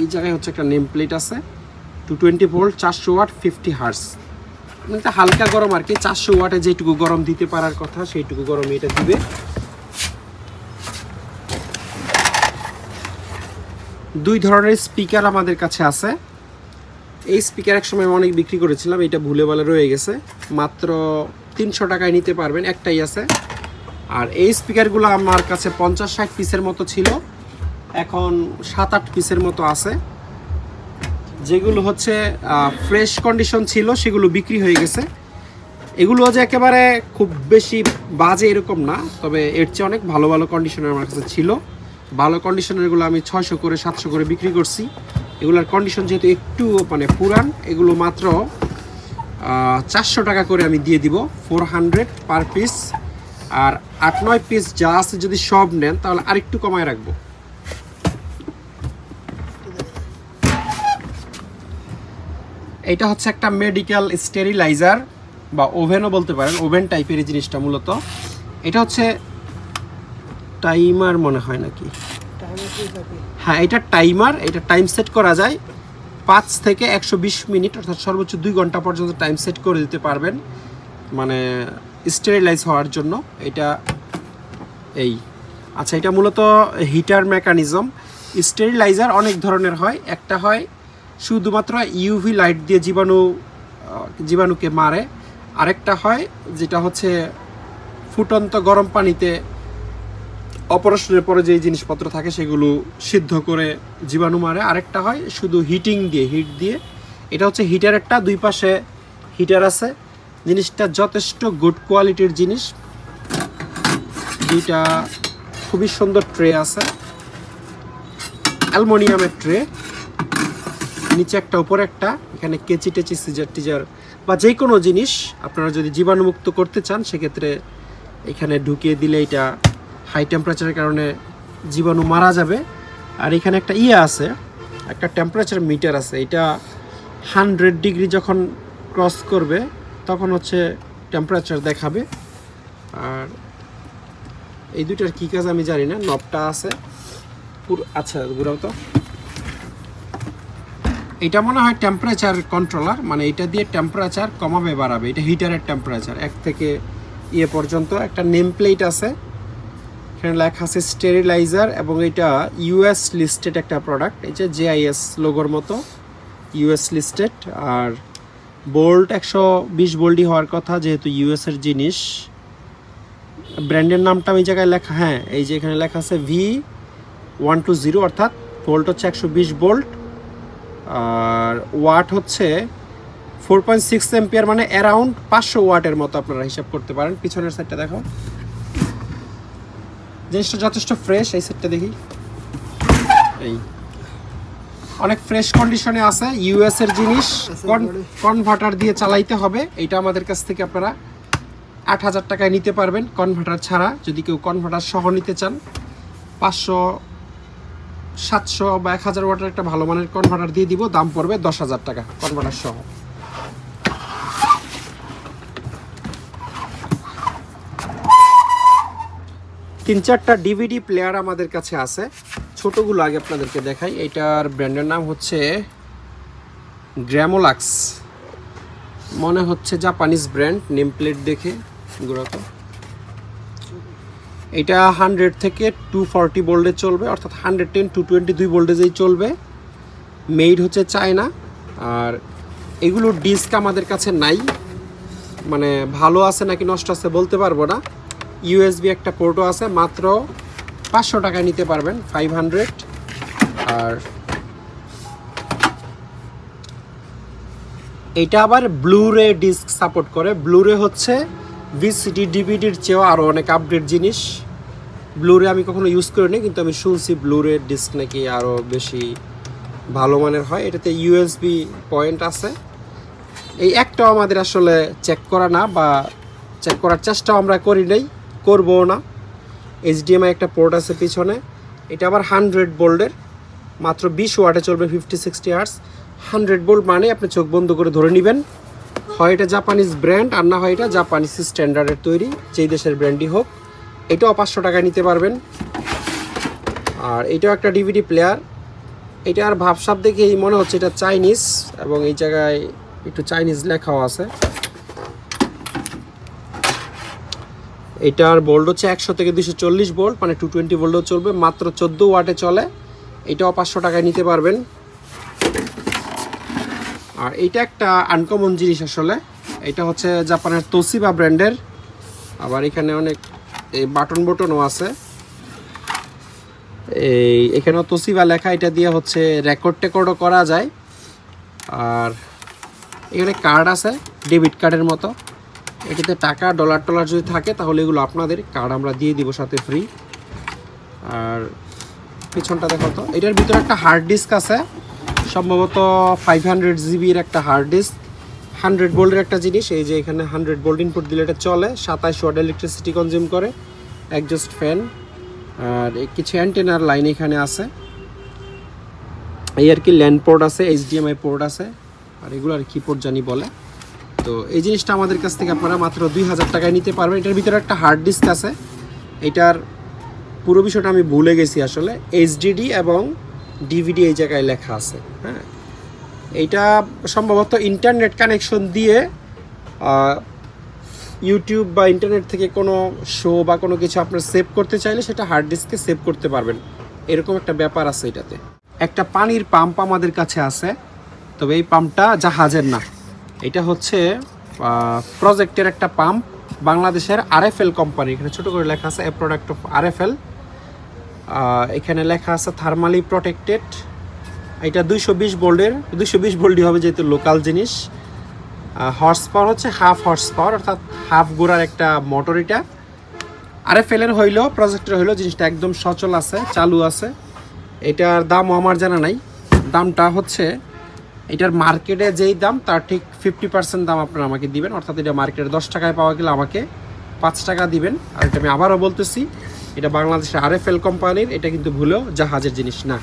[SPEAKER 1] এই জায়গায় হচ্ছে একটা নেম প্লেট আছে, 220 ভোল্ট, 400 ওয়াট, 50 হার্টজ। মানে হালকা গরম আর কি, 400 ওয়াটে যেটুকু গরম দিতে পারার কথা সেইটুকু গরম এটা দিবে। দুই ধরনের স্পিকার আমাদের কাছে আছে। এই স্পিকার এক সময় অনেক বিক্রি করেছিলাম, এটা ভুলে বলে রয়ে গেছে। মাত্র 300 টাকায় নিতে পারবেন, একটাই আছে। আর এই স্পিকারগুলো আমার কাছে 50-60 পিসের মতো ছিল, এখন 7-8 পিসের মতো আছে। যেগুলো হচ্ছে ফ্রেশ কন্ডিশন ছিল সেগুলো বিক্রি হয়ে গেছে। এগুলো যে একেবারে খুব বেশি বাজে এরকম না, তবে এর চেয়ে অনেক ভালো ভালো কন্ডিশনের আমার কাছে ছিল। ভালো কন্ডিশনেরগুলো আমি 600 করে 700 করে বিক্রি করছি। এগুলোর কন্ডিশন যেহেতু একটু মানে পুরান, এগুলো মাত্র 400 টাকা করে আমি দিয়ে দিব, 400 পার পিস। আর 8-9 পিস যা আছে যদি সব নেন তাহলে আরেকটু কমায় রাখবো। এটা হচ্ছে একটা মেডিকেল স্টেরিলাইজার বা ওভেনও বলতে পারেন, ওভেন টাইপের এই জিনিসটা মূলত। এটা হচ্ছে টাইমার মনে হয় নাকি, হ্যাঁ এটা টাইমার, এটা টাইম সেট করা যায়। 5 থেকে 120 মিনিট অর্থাৎ সর্বোচ্চ 2 ঘন্টা পর্যন্ত টাইম সেট করে দিতে পারবেন মানে স্টেরিলাইজ হওয়ার জন্য। এটা এই আচ্ছা, এটা মূলত হিটার মেকানিজম। স্টেরিলাইজার অনেক ধরনের হয়, একটা হয় শুধুমাত্র ইউভি লাইট দিয়ে জীবাণুকে মারে, আরেকটা হয় যেটা হচ্ছে ফুটন্ত গরম পানিতে অপারেশনের পরে যে জিনিসপত্র থাকে সেগুলো সিদ্ধ করে জীবাণু মারে, আরেকটা হয় শুধু হিটিং দিয়ে, হিট দিয়ে। এটা হচ্ছে হিটার, একটা 2 পাশে হিটার আছে। জিনিসটা যথেষ্ট গুড কোয়ালিটির জিনিস। দুইটা খুবই সুন্দর ট্রে আছে, অ্যালুমিনিয়ামের ট্রে, নিচে একটা উপরে একটা। এখানে কেচি টেচি সিজার টিজার বা যে কোনো জিনিস আপনারা যদি জীবাণুমুক্ত করতে চান সেক্ষেত্রে এখানে ঢুকিয়ে দিলে এটা হাই টেম্পারেচারের কারণে জীবাণু মারা যাবে। আর এখানে একটা আছে, একটা টেম্পারেচার মিটার আছে। এটা 100 ডিগ্রি যখন ক্রস করবে তখন হচ্ছে টেম্পারেচার দেখাবে। আর এই দুইটার কী কাজ আমি জানি না। নবটা আছে আচ্ছা ঘুরাও তো। এটা মনে হয় টেম্পারেচার কন্ট্রোলার, মানে এটা দিয়ে টেম্পারেচার কমাবে বাড়াবে। এটা হিটারের টেম্পারেচার 1 থেকে পর্যন্ত। একটা নেম প্লেট আছে, এখানে লেখা আছে স্টেরিলাইজার, এবং এটা ইউএস লিস্টেড একটা প্রোডাক্ট। এই যে জেআইএস লোগোর মতো ইউএস লিস্টেড। আর বোল্ট 120 বোল্টই হওয়ার কথা যেহেতু ইউএসের জিনিস। ব্র্যান্ডের নামটা এই জায়গায় লেখা, হ্যাঁ এই যে এখানে লেখা আছে V120, অর্থাৎ ভোল্ট হচ্ছে 120 ভোল্ট, আর ওয়াট হচ্ছে 4.6 এম্পিয়ার, মানে অ্যারাউন্ড 500 ওয়াটের মতো আপনারা হিসাব করতে পারেন। পিছনের সাইডটা দেখো, জিনিসটা যথেষ্ট ফ্রেশ। এই সাইডটা দেখি, এই অনেক ফ্রেশ কন্ডিশনে আছে। ইউএস এর জিনিস, কনভার্টার দিয়ে চালাইতে হবে। এটা আমাদের কাছ থেকে আপনারা 8,000 টাকায় নিতে পারবেন কনভার্টার ছাড়া। যদি কেউ কনভার্টার সহ নিতে চান 500, 700 বা 1000 ওয়াটের একটা ভালো মানের কনভার্টার দিয়ে দিব, দাম পড়বে 10,000 টাকা কনভার্টার সহ। তিন চারটা ডিভিডি প্লেয়ার আমাদের কাছে আছে, ছোটগুলো আগে আপনাদেরকে দেখাই। এটার ব্র্যান্ডের নাম হচ্ছে গ্র্যামোলাক্স, মনে হচ্ছে জাপানিজ ব্র্যান্ড, নেম প্লেট দেখে গুড়াতো। এটা 100 থেকে 240 ভোল্টে চলবে, অর্থাৎ 110 220 2 ভোল্টেজেই চলবে। মেড হচ্ছে চায়না। আর এগুলোর ডিস্ক আমাদের কাছে নাই, মানে ভালো আছে নাকি নষ্ট আছে বলতে পারবো না। ইউএসবি একটা পোর্টও আছে, মাত্র 500 টাকায় নিতে পারবেন, 500। আর এটা আবার ব্লুরে ডিস্ক সাপোর্ট করে। ব্লুরে হচ্ছে ভিসিডি ডিভিডির চেয়েও আরও অনেক আপডেট জিনিস। ব্লুরে আমি কখনো ইউজ করিনি, কিন্তু আমি শুনছি ব্লুরে ডিস্ক নাকি আরও বেশি ভালো মানের হয়। এটাতে ইউএসবি পয়েন্ট আছে। এই একটাও আমাদের আসলে চেক করা না, বা চেক করার চেষ্টাও আমরা করি নাই, করবো না। এইচডিএমআই একটা পোর্ট আছে পিছনে। এটা আবার 100 ভোল্টের, মাত্র 20 ওয়াটে চলবে, 50-60 হার্টজ। 100 ভোল্ট মানে আপনি চোখ বন্ধ করে ধরে নেবেন, হয় এটা জাপানিজ ব্র্যান্ড আর না হয় এটা জাপানিজ স্ট্যান্ডার্ডের তৈরি, যেই দেশের ব্র্যান্ডই হোক। এটাও 500 টাকায় নিতে পারবেন। আর এটাও একটা ডিভিডি প্লেয়ার। এটা আর ভাবসাব দেখে এই মনে হচ্ছে এটা চাইনিজ, এবং এই জায়গায় একটু চাইনিজ লেখাও আছে। এটার ভোল্ট হচ্ছে 100 থেকে 240 ভোল্ট, মানে 220 ভোল্টও চলবে, মাত্র 14 ওয়াটে চলে। এটাও 500 টাকায় নিতে পারবেন। আর এইটা একটা আনকমন জিনিস আসলে, এটা হচ্ছে জাপানের তোশিবা ব্র্যান্ডের। আবার এখানে অনেক এই বাটন বটনও আছে, এখানেও তোশিবা লেখা। এটা দিয়ে হচ্ছে রেকর্ড টেকর্ডও করা যায়। আর এখানে কার্ড আছে ডেবিট কার্ডের মতো, এটাতে টাকা ডলার টলার যদি থাকে তাহলে এগুলো আপনাদের, কার্ড আমরা দিয়ে দিব সাথে ফ্রি। আর পিছনটা দেখো তো, এটার ভিতরে একটা হার্ড ডিস্ক আছে, সম্ভবত 500 জিবির একটা হার্ড ডিস্ক। 100 ভোল্টের একটা জিনিস। এই যে এখানে 100 ভোল্ট ইনপুট দিলে এটা চলে, 27 ওয়াট ইলেকট্রিসিটি কনজিউম করে। একজস্ট ফ্যান আর কিছু অ্যান্টেনার লাইন এখানে আছে। এই আর কি, ল্যান্ড পোর্ট আছে, এইচডিএমআই পোর্ট আছে, আর এগুলো আর কি পোর্ট জানি বলে। তো এই জিনিসটা আমাদের কাছ থেকে আপনারা মাত্র 2000 টাকায় নিতে পারবেন। এটার ভিতরে একটা হার্ড ডিস্ক আছে। এটার পুরো বিষয়টা আমি ভুলে গেছি আসলে, এইচডিডি এবং ডিভিডি এই জায়গায় লেখা আছে। হ্যাঁ, এইটা সম্ভবত ইন্টারনেট কানেকশন দিয়ে ইউটিউব বা ইন্টারনেট থেকে কোনো শো বা কোনো কিছু আপনার সেভ করতে চাইলে সেটা হার্ড ডিস্কে সেভ করতে পারবেন, এরকম একটা ব্যাপার আছে এটাতে। একটা পানির পাম্প আমাদের কাছে আছে, তবে এই পাম্পটা জাহাজের না, এটা হচ্ছে প্রজেক্টের একটা পাম্প, বাংলাদেশের RFL কোম্পানি। এখানে ছোটো করে লেখা আছে এ প্রোডাক্ট অফ RFL। এখানে লেখা আছে থার্মালি প্রোটেক্টেড। এটা 220 ভোল্টের, 220 ভোল্টই হবে যেহেতু লোকাল জিনিস। হর্স পাওয়ার হচ্ছে হাফ হর্স পাওয়ার, অর্থাৎ হাফ গোড়ার একটা মোটর। এটা RFL এর হইলো, প্রজেক্টের হইলো, জিনিসটা একদম সচল আছে, চালু আছে। এটার দামও আমার জানা নাই। দামটা হচ্ছে এটার মার্কেটে যেই দাম তার ঠিক 50% দাম আপনারা আমাকে দিবেন, অর্থাৎ এটা মার্কেটে 10 টাকায় পাওয়া গেলে আমাকে 5 টাকা দিবেন। আর এটা আমি আবারও বলতেছি, এটা বাংলাদেশের RFL কোম্পানির, এটা কিন্তু ভুলেও জাহাজের জিনিস না।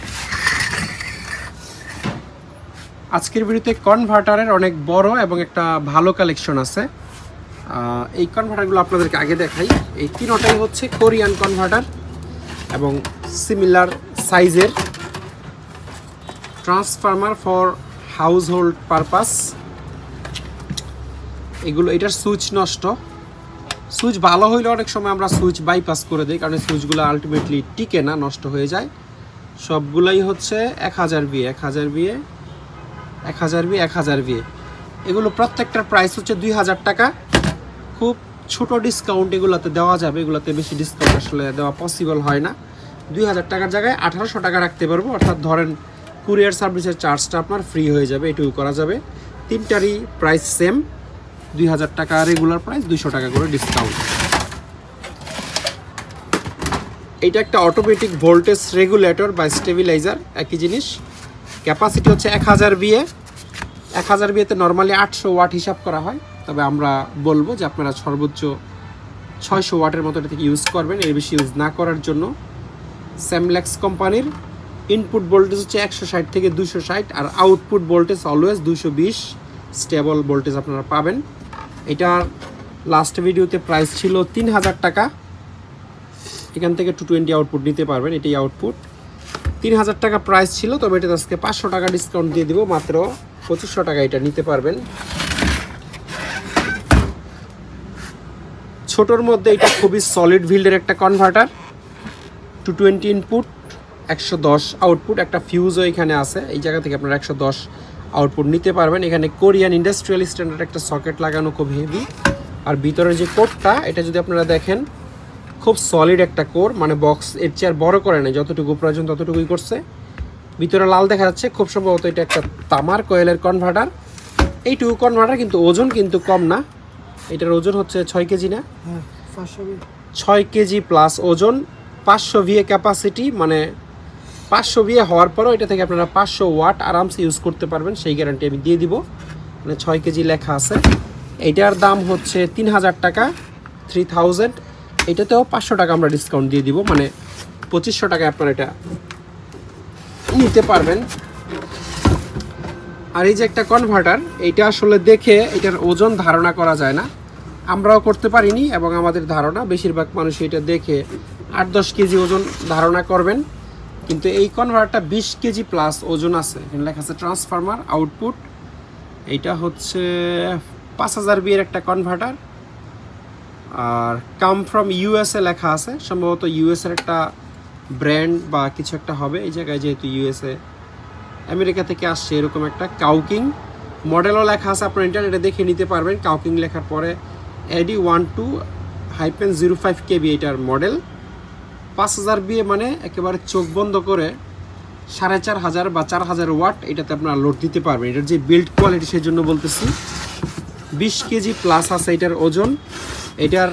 [SPEAKER 1] আজকের ভিডিওতে কনভার্টারের অনেক বড় এবং একটা ভালো কালেকশন আছে। এই কনভার্টারগুলো আপনাদেরকে আগে দেখাই। এই তিনটাই হচ্ছে কোরিয়ান কনভার্টার এবং সিমিলার সাইজের transformer for house hold purpose. এগুলো, এটার সুইচ নষ্ট, সুইচ ভালো হইলে অনেক সময় আমরা সুইচ বাইপাস করে দিই, কারণ সুইচগুলো আলটিমেটলি টিকে না, নষ্ট হয়ে যায়। সবগুলাই হচ্ছে 1000 বিয়ে, 1000 বিয়ে, 1000 বিয়ে, 1000 বিয়ে। এগুলো প্রত্যেকটার প্রাইস হচ্ছে 2000 টাকা। খুব ছোট ডিসকাউন্ট এগুলোতে দেওয়া যাবে, এগুলোতে বেশি ডিসকাউন্ট আসলে দেওয়া পসিবল হয় না। 2000 টাকার জায়গায় 1800 টাকা রাখতে পারবো, অর্থাৎ ধরেন কুরিয়ার সার্ভিসের চার্জটা আপনার ফ্রি হয়ে যাবে, এটুকু করা যাবে। তিনটারই প্রাইস সেম, 2000 টাকা রেগুলার প্রাইস, 200 টাকা করে ডিসকাউন্ট। এটা একটা অটোমেটিক ভোল্টেজ রেগুলেটর বা স্টেবিলাইজার, একই জিনিস। ক্যাপাসিটি হচ্ছে 1000 বিয়ে। 1000 বিয়েতে নর্মালি 800 ওয়াট হিসাব করা হয়, তবে আমরা বলবো যে আপনারা সর্বোচ্চ 600 ওয়াটের মতো এটা থেকে ইউজ করবেন, এর বেশি ইউজ না করার জন্য। স্যামলেক্স কোম্পানির। ইনপুট ভোল্টেজ হচ্ছে 160 থেকে 260, আর output voltage always 220 stable voltage আপনারা পাবেন। এটার লাস্ট ভিডিওতে প্রাইস ছিল 3000 টাকা। এখান থেকে 220 আউটপুট নিতে পারবেন, এটাই আউটপুট। 3000 টাকা প্রাইস ছিল, তবে এটা আজকে 500 টাকা ডিসকাউন্ট দিয়ে দিব, মাত্র 2500 টাকা এটা নিতে পারবেন। ছোটোর মধ্যে এটা খুবই সলিড বিল্ডের একটা কনভার্টার, 220 ইনপুট, 110 আউটপুট। একটা ফিউজও এখানে আছে, এই জায়গা থেকে আপনারা 110 আউটপুট নিতে পারবেন। এখানে কোরিয়ান ইন্ডাস্ট্রিয়াল স্ট্যান্ডার্ড একটা সকেট লাগানো, খুব হেভি। আর ভিতরের যে কোরটা, এটা যদি আপনারা দেখেন খুব সলিড একটা কোর, মানে বক্স এর চেয়ে বড় করে নেই, যতটুকু প্রয়োজন ততটুকুই করছে। ভিতরে লাল দেখা যাচ্ছে, খুব সম্ভবত এটা একটা তামার কয়েলের কনভার্টার। এইটুকু কনভার্টার, কিন্তু ওজন কিন্তু কম না। এটার ওজন হচ্ছে 6 কেজি না, 6 কেজি প্লাস ওজন, 500 ভিএ ক্যাপাসিটি। মানে 500 ভিএ হওয়ার পরও এটা থেকে আপনারা 500 ওয়াট আরামসে ইউজ করতে পারবেন, সেই গ্যারান্টি আমি দিয়ে দিব। মানে 6 কেজি লেখা আছে। এইটার দাম হচ্ছে 3000 টাকা, 3000। এটাতেও 500 টাকা আমরা ডিসকাউন্ট দিয়ে দিব, মানে 2500 টাকায় আপনারা এটা নিতে পারবেন। আর এই যে একটা কনভার্টার, এইটা আসলে দেখে এটার ওজন ধারণা করা যায় না, আমরাও করতে পারিনি, এবং আমাদের ধারণা বেশিরভাগ মানুষ এটা দেখে 8-10 কেজি ওজন ধারণা করবেন, কিন্তু এই কনভার্টারটা 20 কেজি প্লাস ওজন আছে। এখানে লেখা আছে ট্রান্সফরমার আউটপুট। এইটা হচ্ছে 5000 বিয়ের একটা কনভার্টার, আর কাম ফ্রম USA লেখা আছে, সম্ভবত US-এর একটা ব্র্যান্ড বা কিছু একটা হবে। এই জায়গায় যেহেতু USA, আমেরিকা থেকে আসছে এরকম একটা। কাউকিং মডেলও লেখা আছে, আপনার ইন্টারনেটে দেখে নিতে পারবেন। কাউকিং লেখার পরে AD12-05 KB এটার মডেল। 5000 বিয়ে, মানে একেবারে চোখ বন্ধ করে 4500 বা 4000 ওয়াট এটাতে আপনারা লোড দিতে পারবেন। এটার যে বিল্ড কোয়ালিটি, সেই জন্য বলতেছি। 20 কেজি প্লাস আছে এটার ওজন। এটার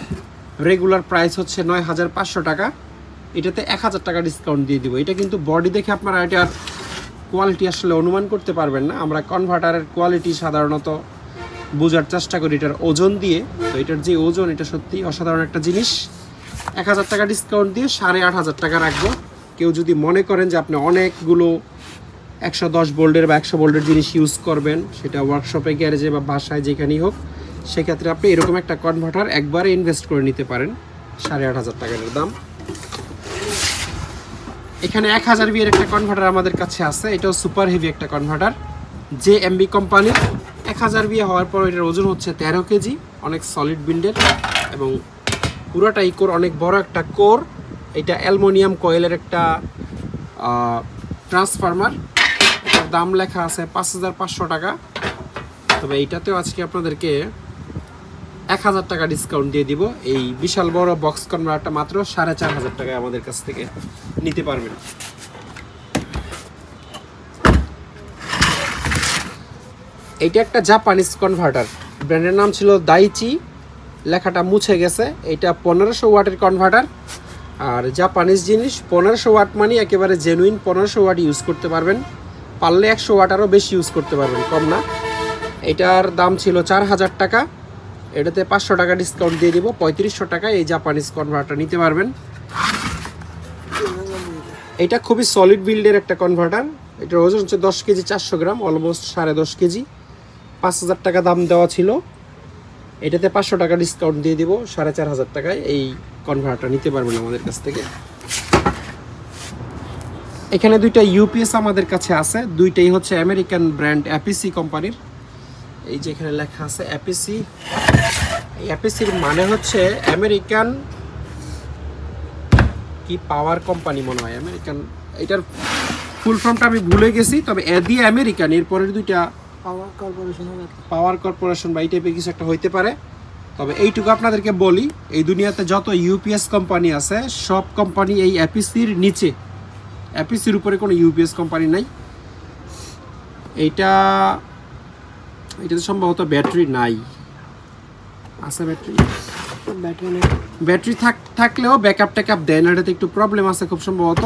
[SPEAKER 1] রেগুলার প্রাইস হচ্ছে 9500 টাকা, এটাতে 1000 টাকা ডিসকাউন্ট দিয়ে দিব। এটা কিন্তু বডি দেখে আপনারা এটার কোয়ালিটি আসলে অনুমান করতে পারবেন না। আমরা কনভার্টারের কোয়ালিটি সাধারণত বোঝার চেষ্টা করি এটার ওজন দিয়ে। তো এটার যে ওজন, এটা সত্যি অসাধারণ একটা জিনিস। 1000 টাকা ডিসকাউন্ট দিয়ে 8500 টাকা রাখবো। কেউ যদি মনে করেন যে আপনি অনেকগুলো 110 ভোল্টের বা 100 ভোল্টের জিনিস ইউজ করবেন, সেটা ওয়ার্কশপে, গ্যারেজে বা বাসায় যেখানেই হোক, সেক্ষেত্রে আপনি এরকম একটা কনভার্টার একবারে ইনভেস্ট করে নিতে পারেন। 8500 টাকার দাম। এখানে 1000 বিয়ের একটা কনভার্টার আমাদের কাছে আছে, এটাও সুপার হেভি একটা কনভার্টার। JMB কোম্পানির 1000 বিয়ে হওয়ার পর এটার ওজন হচ্ছে 13 কেজি, অনেক সলিড বিল্ডের এবং পুরাটাই কোর, অনেক বড় একটা কোর। এটা অ্যালুমিনিয়াম কয়েলের একটা ট্রান্সফরমার। এটার দাম লেখা আছে 5500 টাকা। তবে এইটাতেও আজকে আপনাদেরকে 1000 টাকা ডিসকাউন্ট দিয়ে দিব। এই বিশাল বড় বক্স কনভার্টারটা মাত্র 4500 টাকায় আমাদের কাছ থেকে নিতে পারবেন। এইটা একটা জাপানিজ কনভার্টার, ব্র্যান্ডের নাম ছিল দাইচি, লেখাটা মুছে গেছে। এটা 1500 ওয়াটের কনভার্টার। আর জাপানিজ জিনিস 1500 ওয়াট মানে একেবারে জেনুইন 1500 ওয়াট ইউজ করতে পারবেন, পারলে 100 ওয়াট আরও বেশি ইউজ করতে পারবেন, কম না। এটার দাম ছিল 4000 টাকা, এটাতে 500 টাকা ডিসকাউন্ট দিয়ে দিব, 3500 টাকায় এই জাপানিজ কনভার্টার নিতে পারবেন। এটা খুবই সলিড বিল্ডের একটা কনভার্টার। এটার ওজন হচ্ছে 10 কেজি 400 গ্রাম, অলমোস্ট 10.5 কেজি। 5000 টাকা দাম দেওয়া ছিল, এটাতে 500 টাকা ডিসকাউন্ট দিয়ে দিব, 4500 টাকায় এই কনভার্টার নিতে পারবেন আমাদের কাছ থেকে। এখানে দুইটা ইউপিএস আমাদের কাছে আছে, দুইটাই হচ্ছে আমেরিকান ব্র্যান্ড অ্যাপিসি কোম্পানির। এই যে এখানে লেখা আছে অ্যাপিসি, এই অ্যাপিসির মানে হচ্ছে আমেরিকান কি পাওয়ার কোম্পানি মনে হয়, আমেরিকান। এটার ফুল ফর্মটা আমি ভুলে গেছি, তবে এদি আমেরিকান, এরপরের দুইটা পাওয়ার কর্পোরেশন বা এই টাইপের কিছু একটা হইতে পারে। তবে এইটুকু আপনাদেরকে বলি, এই দুনিয়াতে যত ইউপিএস কোম্পানি আছে সব কোম্পানি এই অ্যাপিসির নিচে, অ্যাপিসির উপরে কোনো ইউপিএস কোম্পানি নাই। এইটাতে সম্ভবত ব্যাটারি নাই, আছে ব্যাটারি থাকলেও ব্যাকআপ ট্যাকআপ দেয় না, এটাতে একটু প্রবলেম আছে খুব সম্ভবত।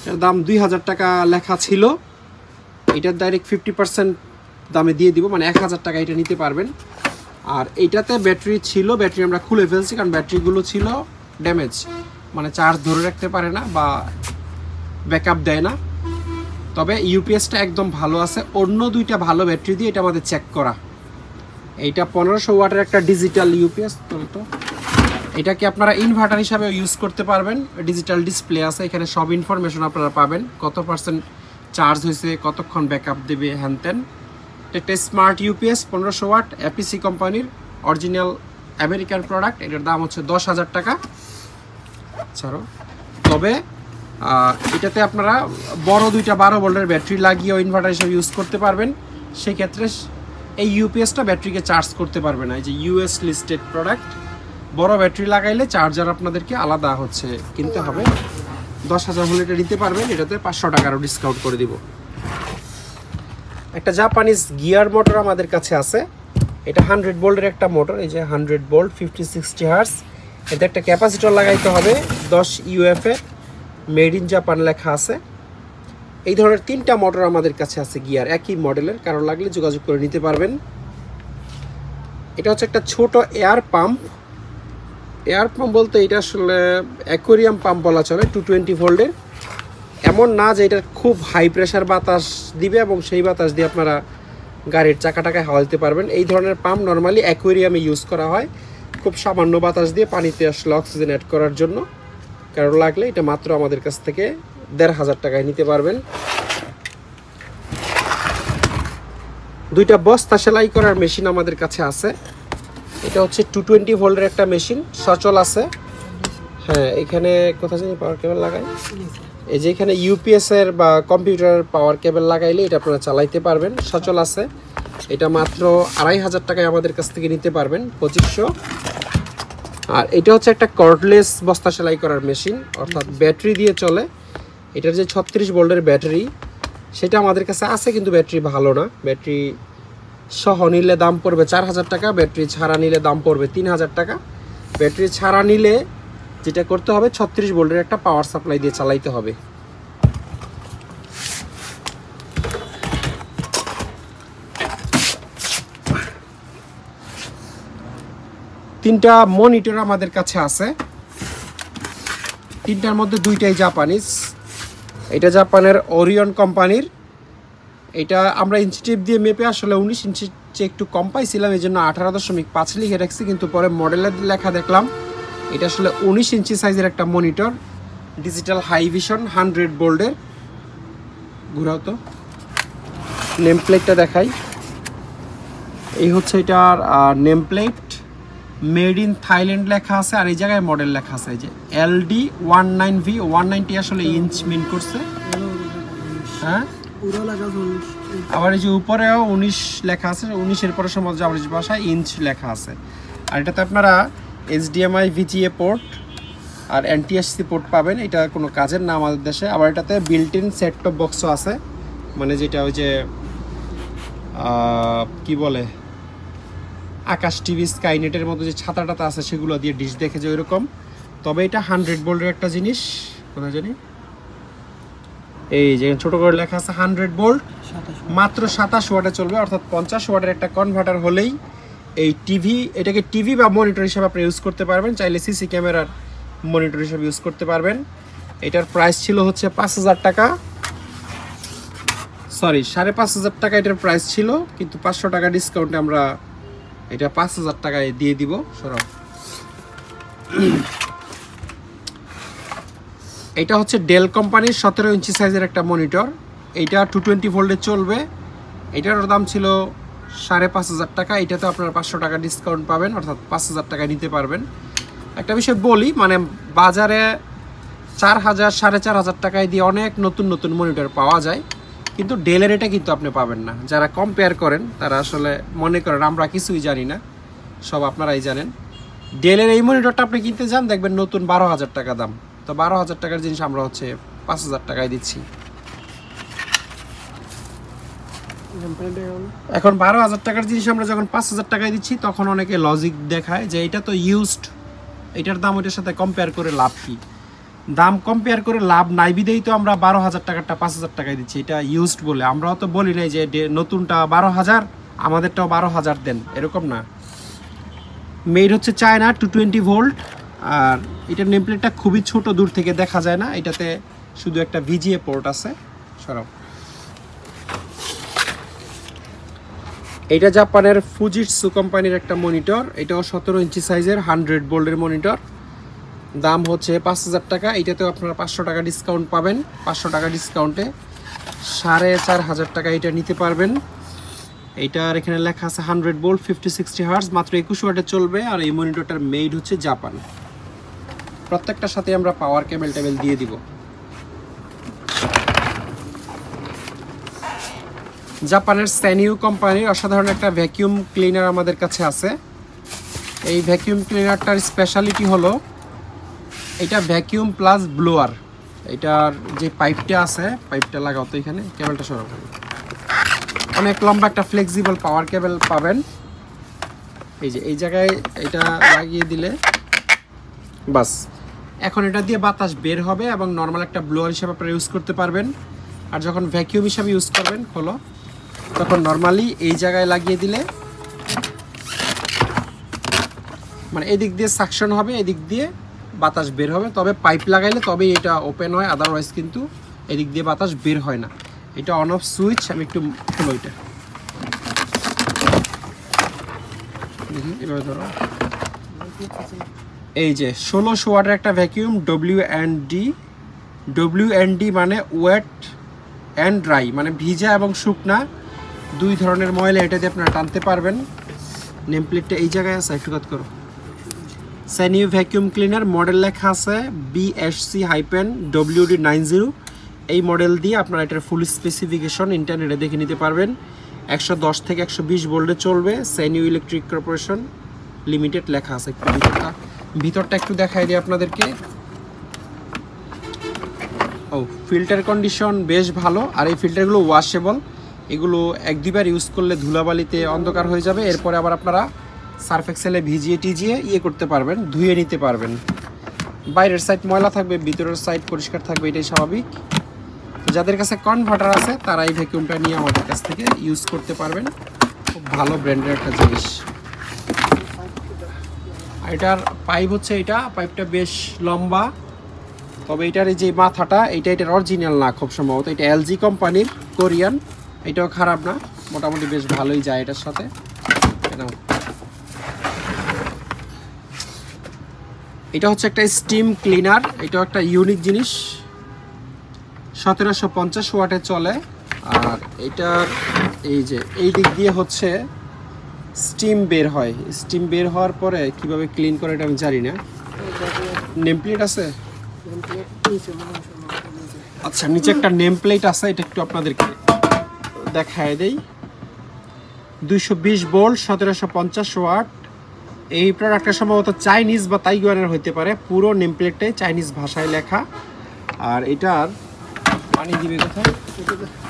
[SPEAKER 1] এটার দাম 2000 টাকা লেখা ছিল, এটার ডাইরেক্ট 50% দামে দিয়ে দিব, মানে 1000 টাকা এটা নিতে পারবেন। আর এইটাতে ব্যাটারি ছিল, ব্যাটারি আমরা খুলে ফেলছি কারণ ব্যাটারিগুলো ছিল ড্যামেজ, মানে চার্জ ধরে রাখতে পারে না বা ব্যাকআপ দেয় না। তবে ইউপিএসটা একদম ভালো আছে, অন্য দুইটা ভালো ব্যাটারি দিয়ে এটা আমাদের চেক করা। এইটা 1500 ওয়াটের একটা ডিজিটাল ইউপিএস, তো এটাকে আপনারা ইনভার্টার হিসাবে ইউজ করতে পারবেন। ডিজিটাল ডিসপ্লে আছে, এখানে সব ইনফরমেশন আপনারা পাবেন, কত পার্সেন্ট চার্জ হয়েছে, কতক্ষণ ব্যাকআপ দেবে, হ্যান তেন। একটা স্মার্ট ইউপিএস 1500 ওয়াট অ্যাপিসি কোম্পানির অরিজিনাল আমেরিকান প্রোডাক্ট। এটার দাম হচ্ছে 10,000 টাকা ছাড়ো। তবে এটাতে আপনারা বড় দুইটা 12 ভোল্টের ব্যাটারি লাগিয়েও ইনভার্টার হিসেবে ইউজ করতে পারবেন। সেই ক্ষেত্রে এই ইউপিএসটা ব্যাটারিকে চার্জ করতে পারবে না। এই যে ইউএস লিস্টেড প্রোডাক্ট, বড় ব্যাটারি লাগাইলে চার্জার আপনাদেরকে আলাদা হচ্ছে কিনতে হবে। 10,000 হলে এটা নিতে পারবেন, এটাতে 500 টাকারও ডিসকাউন্ট করে দিব। একটা জাপানিজ গিয়ার মোটর আমাদের কাছে আছে, এটা 100 ভোল্টের একটা মোটর। এই যে 100 ভোল্ট 50-60 হার্স। এতে একটা ক্যাপাসিটর লাগাইতে হবে 10 ইউএফএ, মেড ইন জাপান লেখা আছে। এই ধরনের 3টা মোটর আমাদের কাছে আছে গিয়ার, একই মডেলের, কারো লাগলে যোগাযোগ করে নিতে পারবেন। এটা হচ্ছে একটা ছোট এয়ার পাম্প। এয়ার পাম্প বলতে এটা আসলে অ্যাকোয়ারিয়াম পাম্প বলা চলে, 220 ভোল্টের। এমন না যে এটা খুব হাই প্রেশার বাতাস দিবে এবং সেই বাতাস দিয়ে আপনারা গাড়ির চাকাটাকে হাওয়া দিতে পারবেন। এই ধরনের পাম্প নর্মালি অ্যাকোয়ারিয়ামে ইউজ করা হয়, খুব সামান্য বাতাস দিয়ে পানিতে আসলে অক্সিজেন অ্যাড করার জন্য। কারো লাগলে এটা মাত্র আমাদের কাছ থেকে 1500 টাকায় নিতে পারবেন। দুইটা বস্তা সেলাই করার মেশিন আমাদের কাছে আছে। এটা হচ্ছে 220 ভোল্টের একটা মেশিন, সচল আছে। হ্যাঁ, এখানে কোথায় জানি পাওয়ার কেবল লাগাই, এই যে এখানে ইউপিএস এর বা কম্পিউটার পাওয়ার কেবল লাগাইলে এটা আপনারা চালাইতে পারবেন, সচল আছে। এটা মাত্র 2500 টাকায় আমাদের কাছ থেকে নিতে পারবেন, 2500। আর এটা হচ্ছে একটা কর্ডলেস বস্তা সেলাই করার মেশিন, অর্থাৎ ব্যাটারি দিয়ে চলে। এটার যে 36 ভোল্টের ব্যাটারি সেটা আমাদের কাছে আছে, কিন্তু ব্যাটারি ভালো না। ব্যাটারি সহ নিলে দাম পড়বে 4000 টাকা, ব্যাটারি ছাড়া নিলে দাম পড়বে 3000 টাকা। ব্যাটারি ছাড়া নিলে যেটা করতে হবে 36 ভোল্টের একটা পাওয়ার সাপ্লাই দিয়ে চালাইতে হবে। তিনটা মনিটর আমাদের কাছে আছে, তিনটার মধ্যে দুইটাই জাপানিজ। এটা জাপানের ওরিয়ন কোম্পানির। এটা আমরা ইঞ্চি টেপ দিয়ে মেপে আসলে 19 ইঞ্চির চেয়ে একটু কম পাইছিলাম, এই জন্য 18.5 লিখে রাখছি, কিন্তু পরে মডেলের লেখা দেখলাম এটা আসলে 19 ইঞ্চি সাইজের একটা মনিটর, ডিজিটাল হাই ভিশন 100 ভোল্টের। ঘুরাও তো, নেম প্লেটটা দেখাই। এই হচ্ছে এটার name plate, made in Thailand লেখা আছে, আর এই জায়গায় মডেল লেখা আছে এই যে LD19V। 190 আসলে ইঞ্চ মিন করছে, হ্যাঁ। আবার এই যে উপরেও 19 লেখা আছে, 19-এর পরে সমাজ জাপানিজ ভাষায় ইঞ্চ লেখা আছে। আর এটাতে আপনারা HDMI VGA পোর্ট আর NTSC পোর্ট পাবেন। এটা কোনো কাজের না আমাদের দেশে। আবার এটাতে বিল্ট ইন সেট টপ বক্সও আছে, মানে যেটা ওই যে কি বলে আকাশ টিভি স্কাইনেটের মতো যে ছাতাটাতে আছে সেগুলো দিয়ে ডিশ দেখে যে ওইরকম। তবে এটা 100 ভোল্টের একটা জিনিস, কোথায় জানি এই যে ছোট করে লেখা আছে 100 ভোল্ট, মাত্র 27 ওয়াটে চলবে। অর্থাৎ 50 ওয়াটের একটা কনভার্টার হলেই এই টিভি, এটাকে টিভি বা মনিটর হিসেবে আপনি ইউজ করতে পারবেন। চাইলে সিসি ক্যামেরার মনিটর হিসেবে ইউজ করতে পারবেন। এটার প্রাইস ছিল হচ্ছে 5000 টাকা, সরি 5500 টাকা এটার প্রাইস ছিল, কিন্তু 500 টাকা ডিসকাউন্টে আমরা এটা 5000 টাকায় দিয়ে দিব। সরাও। এটা হচ্ছে ডেল কোম্পানির 17 ইঞ্চি সাইজের একটা মনিটর। এইটা 220 ভোল্টে চলবে। এটার দাম ছিল 5500 টাকা। এটাতে আপনারা 500 টাকা ডিসকাউন্ট পাবেন, অর্থাৎ 5000 টাকায় নিতে পারবেন। একটা বিষয় বলি, মানে বাজারে 4000 4500 টাকায় দিয়ে অনেক নতুন নতুন মনিটর পাওয়া যায়, কিন্তু ডেলের এটা কিন্তু আপনি পাবেন না। যারা কম্পেয়ার করেন তারা আসলে মনে করেন আমরা কিছুই জানি না, সব আপনারাই জানেন। ডেলের এই মনিটরটা আপনি কিনতে যান, দেখবেন নতুন 12000 টাকা দাম। তো 12000 টাকার জিনিস আমরা হচ্ছে 5000 টাকায় দিচ্ছি। এখন 12000 টাকার জিনিস আমরা যখন 5000 টাকায় দিচ্ছি, তখন অনেকে লজিক দেখায় যে এটা তো ইউজড, এটার দাম ওইটার সাথে কম্পেয়ার করে লাভ কি? দাম কম্পেয়ার করে লাভ নাই বিদেই তো আমরা 12000 টাকারটা 5000 টাকায় দিচ্ছি। এটা ইউজড বলে আমরাও তো বলি নাই যে নতুনটা 12000 আমাদেরটাও 12000 দেন, এরকম না। মেড হচ্ছে চায়না, 220 ভোল্ট। আর এটার নেমপ্লেটটা খুবই ছোট, দূর থেকে দেখা যায় না। এটাতে শুধু একটা VGA পোর্ট আছে। সরাও। এটা জাপানের ফুজিটসু কোম্পানির একটা মনিটর। এটাও 17 ইঞ্চি সাইজের 100 ভোল্টের মনিটর। দাম হচ্ছে 5000 টাকা। এটাতেও আপনারা 500 টাকা ডিসকাউন্ট পাবেন। 500 টাকা ডিসকাউন্টে 4500 টাকা এটা নিতে পারবেন। এইটার এখানে লেখা আছে 100 ভোল্ট 50-60 হার্টজ, মাত্র 21 ওয়াটে চলবে। আর এই মনিটরটার মেড হচ্ছে জাপান। প্রত্যেকটার সাথে আমরা পাওয়ার কেবল টেবিল দিয়ে দিব। জাপানের স্যানিউ কোম্পানির অসাধারণ একটা ভ্যাকিউম ক্লিনার আমাদের কাছে আছে। এই ভ্যাকিউম ক্লিনারটার স্পেশালিটি হলো এটা ভ্যাকিউম প্লাস ব্লোয়ার। এটার যে পাইপটা আছে, পাইপটা লাগাও তো এখানে, কেবলটা সরাও। অনেক লম্বা একটা ফ্লেক্সিবল পাওয়ার কেবল পাবেন। এই যে এই জায়গায় এটা লাগিয়ে দিলে বাস, এখন এটা দিয়ে বাতাস বের হবে এবং নর্মাল একটা ব্লোয়ার হিসেবে আপনারা ইউজ করতে পারবেন। আর যখন ভ্যাকিউম হিসাবে ইউজ করবেন, খোলো, তখন নর্মালি এই জায়গায় লাগিয়ে দিলে মানে এদিক দিয়ে সাকশন হবে, এদিক দিয়ে বাতাস বের হবে। তবে পাইপ লাগাইলে তবেই এটা ওপেন হয়, আদারওয়াইজ কিন্তু এদিক দিয়ে বাতাস বের হয় না। এটা অন অফ সুইচ। আমি একটু খুলো এটা, এভাবে ধরো। এই যে 1600 ওয়াটের একটা ভ্যাকিউম WND মানে ওয়েট অ্যান্ড ড্রাই, মানে ভিজা এবং শুকনা দুই ধরনের ময়লা এটা দিয়ে আপনারা টানতে পারবেন। নেম প্লেটটা এই জায়গায় আছে, একটু কাজ করো। স্যানিউ ভ্যাকিউম ক্লিনার, মডেল লেখা আছে BSC-WD90। এই মডেল দিয়ে আপনারা এটার ফুল স্পেসিফিকেশন ইন্টারনেটে দেখে নিতে পারবেন। 110 থেকে 120 ভোল্টে চলবে। স্যানিউ ইলেকট্রিক কর্পোরেশন লিমিটেড লেখা আছে। একটু ভিতরটা একটু দেখাই দিই আপনাদেরকে। ও, ফিল্টার কন্ডিশন বেশ ভালো। আর এই ফিল্টারগুলো ওয়াশেবল। এগুলো 1-2 বার ইউজ করলে ধুলাবালিতে অন্ধকার হয়ে যাবে। এরপরে আবার আপনারা সার্ফ এক্সেলে ভিজিয়ে টিজিয়ে করতে পারবেন, ধুয়ে নিতে পারবেন। বাইরের সাইড ময়লা থাকবে, ভিতরের সাইড পরিষ্কার থাকবে, এটাই স্বাভাবিক। যাদের কাছে কনভার্টার আছে তারা এই ভ্যাকিউমটা নিয়ে আমাদের কাছ থেকে ইউজ করতে পারবেন। খুব ভালো ব্র্যান্ডের একটা জিনিস। এটার পাইপ হচ্ছে, এটা পাইপটা বেশ লম্বা। তবে এটার এই যে মাথাটা, এটার অরিজিনাল না খুব সম্ভবত। এটা LG কোম্পানির, কোরিয়ান। এটাও খারাপ না, মোটামুটি বেশ ভালোই যায় এটার সাথে। এটা হচ্ছে একটা স্টিম ক্লিনার। এটাও একটা ইউনিক জিনিস। 1750 ওয়াটে চলে। আর এটার এই যে এই দিক দিয়ে হচ্ছে স্টিম বের হয়, স্টিম বের হওয়ার পরে কিভাবে ক্লিন করে এটা আমি জানি না। নেম প্লেট আছে, আচ্ছা নিচে একটা নেম প্লেট আছে, এটা একটু আপনাদেরকে দেখায় দেই। 220 ভোল্ট 1750 ওয়াট। এই প্রোডাক্টটা সম্ভবত চাইনিজ বা তাইওয়ানের হইতে পারে, পুরো নেম প্লেটটাই চাইনিজ ভাষায় লেখা। আর এটার পানি দিবে কোথায়?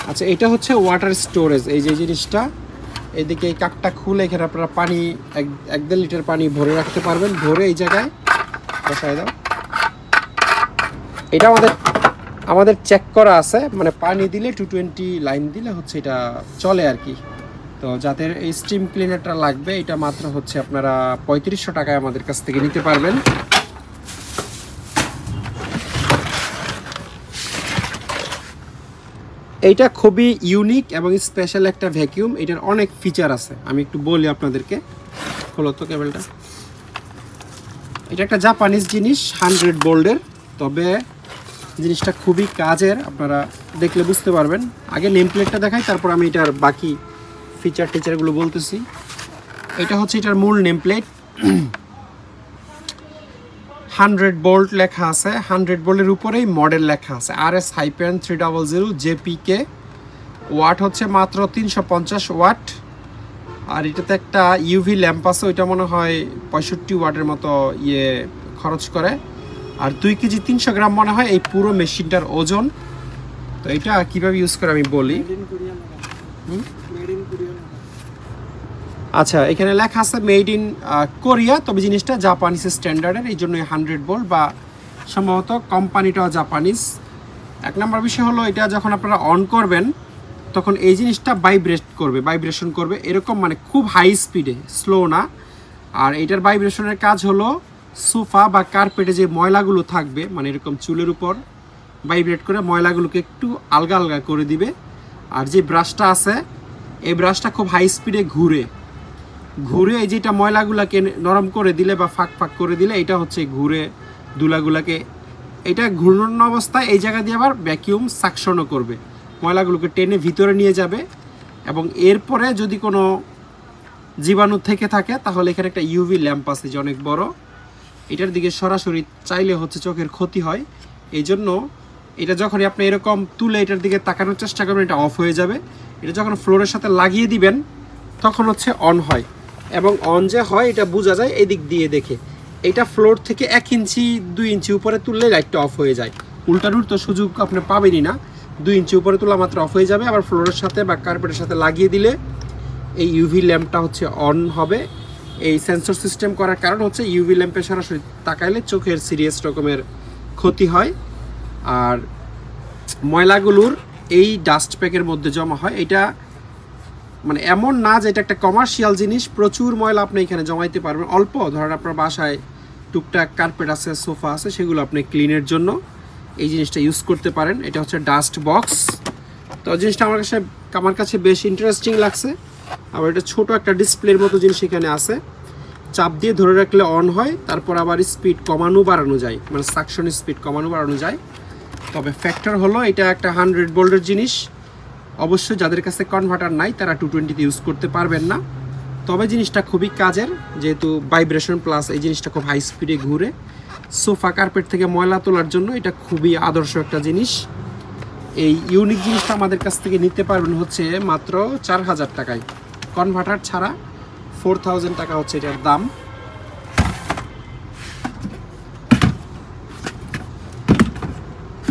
[SPEAKER 1] আচ্ছা এটা হচ্ছে ওয়াটার স্টোরেজ। এই যে জিনিসটা এদিকে এই কাকটা খুলে এখানে আপনারা পানি 1-1.5 লিটার পানি ভরে রাখতে পারবেন, ভরে এই জায়গায় বসায় দাও। এটা আমাদের চেক করা আছে, মানে পানি দিলে 220 লাইন দিলে হচ্ছে এটা চলে আর কি। তো যাদের এই স্টিম ক্লিনারটা লাগবে এটা মাত্র হচ্ছে আপনারা 3500 টাকায় আমাদের কাছ থেকে নিতে পারবেন। এইটা খুবই ইউনিক এবং স্পেশাল একটা ভ্যাকিউম, এটার অনেক ফিচার আছে, আমি একটু বলি আপনাদেরকে। হলো তো কেবলটা, এটা একটা জাপানিজ জিনিস 100 ভোল্টের, তবে জিনিসটা খুবই কাজের, আপনারা দেখলে বুঝতে পারবেন। আগে নেম প্লেটটা দেখাই, তারপর আমি এটার বাকি ফিচার টিচারগুলো বলতেছি। এটা হচ্ছে এটার মূল নেম প্লেট, 100 ভোল্ট লেখা আছে, 100 ভোল্টের উপরেই মডেল লেখা আছে RS-300 JPK। ওয়াট হচ্ছে মাত্র 350 ওয়াট। আর এটাতে একটা ইউভি ল্যাম্প আছে, ওইটা মনে হয় 65 ওয়াটের মতো খরচ করে। আর 2 কেজি 300 গ্রাম মনে হয় এই পুরো মেশিনটার ওজন। তো এটা কিভাবে ইউজ করে আমি বলি। আচ্ছা এখানে লেখা আছে মেড ইন কোরিয়া, তবে জিনিসটা জাপানিজ স্ট্যান্ডার্ডের, এই জন্য 100 ভোল্ট বা সম্ভবত কোম্পানিটাও জাপানিজ। 1 নম্বর বিষয় হলো এটা যখন আপনারা অন করবেন তখন এই জিনিসটা ভাইব্রেশন করবে এরকম, মানে খুব হাই স্পিডে, স্লো না। আর এটার ভাইব্রেশনের কাজ হলো সোফা বা কার্পেটে যে ময়লাগুলো থাকবে, মানে এরকম চুলের উপর ভাইব্রেট করে ময়লাগুলোকে একটু আলগা আলগা করে দিবে। আর যে ব্রাশটা আছে এই ব্রাশটা খুব হাই স্পিডে ঘুরে এই যেটা ময়লাগুলোকে নরম করে দিলে বা ফাঁক করে দিলে এটা হচ্ছে ঘুরে ধুলাগুলোকে, এটা ঘূর্ণন অবস্থায় এই জায়গা দিয়ে আবার ভ্যাকিউম সাকশনও করবে, ময়লাগুলোকে টেনে ভিতরে নিয়ে যাবে। এবং এরপরে যদি কোনো জীবাণু থেকে থাকে তাহলে এখানে একটা ইউভি ল্যাম্প আছে যে অনেক বড়, এটার দিকে সরাসরি চাইলে হচ্ছে চোখের ক্ষতি হয়। এই জন্য এটা যখনই আপনি এরকম তুলে এটার দিকে তাকানোর চেষ্টা করবেন এটা অফ হয়ে যাবে। এটা যখন ফ্লোরের সাথে লাগিয়ে দিবেন তখন হচ্ছে অন হয়, এবং অন যে হয় এটা বোঝা যায় এই দিক দিয়ে দেখে। এটা ফ্লোর থেকে 1 ইঞ্চি 2 ইঞ্চি উপরে তুললে লাইটটা অফ হয়ে যায়, উল্টার তো সুযোগ আপনি পাবেনই না। 2 ইঞ্চি উপরে তোলা মাত্র অফ হয়ে যাবে, আবার ফ্লোরের সাথে বা কার্পেটের সাথে লাগিয়ে দিলে এই ইউভি ল্যাম্পটা হচ্ছে অন হবে। এই সেন্সর সিস্টেম করার কারণ হচ্ছে ইউভি ল্যাম্পে সরাসরি তাকাইলে চোখের সিরিয়াস রকমের ক্ষতি হয়। আর ময়লাগুলোর এই ডাস্ট প্যাকের মধ্যে জমা হয়, এটা মানে এমন না যে এটা একটা কমার্শিয়াল জিনিস, প্রচুর ময়লা আপনি এখানে জমাইতে পারবেন। অল্প ধরেন আপনার বাসায় টুকটাক কার্পেট আছে, সোফা আছে, সেগুলো আপনি ক্লিনের জন্য এই জিনিসটা ইউজ করতে পারেন। এটা হচ্ছে ডাস্ট বক্স। তো জিনিসটা আমার কাছে বেশ ইন্টারেস্টিং লাগছে। আবার এটা ছোট একটা ডিসপ্লের মতো জিনিস এখানে আছে, চাপ দিয়ে ধরে রাখলে অন হয়, তারপর আবার স্পিড কমানো বাড়ানো যায়, মানে সাকশন স্পিড কমানো বাড়ানো যায়। তবে ফ্যাক্টর হলো এটা একটা 100 ভোল্টের জিনিস, অবশ্যই যাদের কাছে কনভার্টার নাই তারা 220 ইউজ করতে পারবেন না। তবে জিনিসটা খুবই কাজের, যেহেতু ভাইব্রেশন প্লাস এই জিনিসটা খুব হাই স্পিডে ঘুরে। সোফা কার্পেট থেকে ময়লা তোলার জন্য এটা খুবই আদর্শ একটা জিনিস। এই ইউনিক জিনিসটা আমাদের কাছ থেকে নিতে পারবেন হচ্ছে মাত্র 4000 টাকায়, কনভার্টার ছাড়া 4000 টাকা হচ্ছে এটার দাম।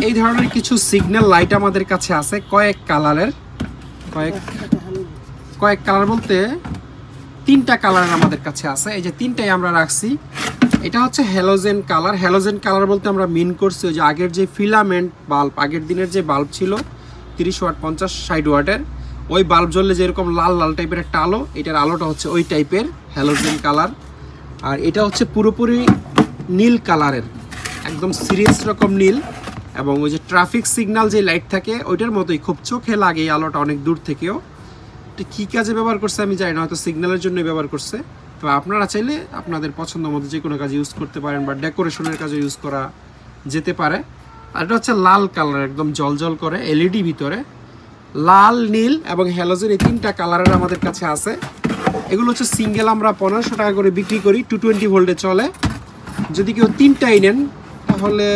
[SPEAKER 1] এই ধরনের কিছু সিগন্যাল লাইট আমাদের কাছে আছে কয়েক কালারের, কয়েক কালার বলতে 3টা কালার আমাদের কাছে আছে। এই যে 3টাই আমরা রাখছি। এটা হচ্ছে হ্যালোজেন কালার। হ্যালোজেন কালার বলতে আমরা মিন করছি ওই যে আগের যে ফিলামেন্ট বাল্ব, আগের দিনের যে বাল্ব ছিল 30 ওয়াট 50-60 ওয়াটের, ওই বাল্ব জ্বললে যেরকম লাল লাল টাইপের একটা আলো, এটার আলোটা হচ্ছে ওই টাইপের হ্যালোজেন কালার। আর এটা হচ্ছে পুরোপুরি নীল কালারের, একদম সিরিয়াস রকম নীল। এবং ওই যে ট্রাফিক সিগন্যাল যে লাইট থাকে ওইটার মতোই খুব চোখে লাগে এই আলোটা অনেক দূর থেকেও। এটা কী কাজে ব্যবহার করছে আমি জানি না, হয়তো সিগন্যালের জন্যই ব্যবহার করছে। তো আপনারা চাইলে আপনাদের পছন্দ মতো যে কোনো কাজে ইউজ করতে পারেন, বা ডেকোরেশনের কাজে ইউজ করা যেতে পারে। আর এটা হচ্ছে লাল কালার, একদম জল জল করে, এলইডি ভিতরে। লাল, নীল এবং হ্যালোজেন এই তিনটা কালারের আমাদের কাছে আছে। এগুলো হচ্ছে সিঙ্গেল আমরা 1500 টাকা করে বিক্রি করি, 220 ভোল্টে চলে। যদি কেউ তিনটাই নেন তাহলে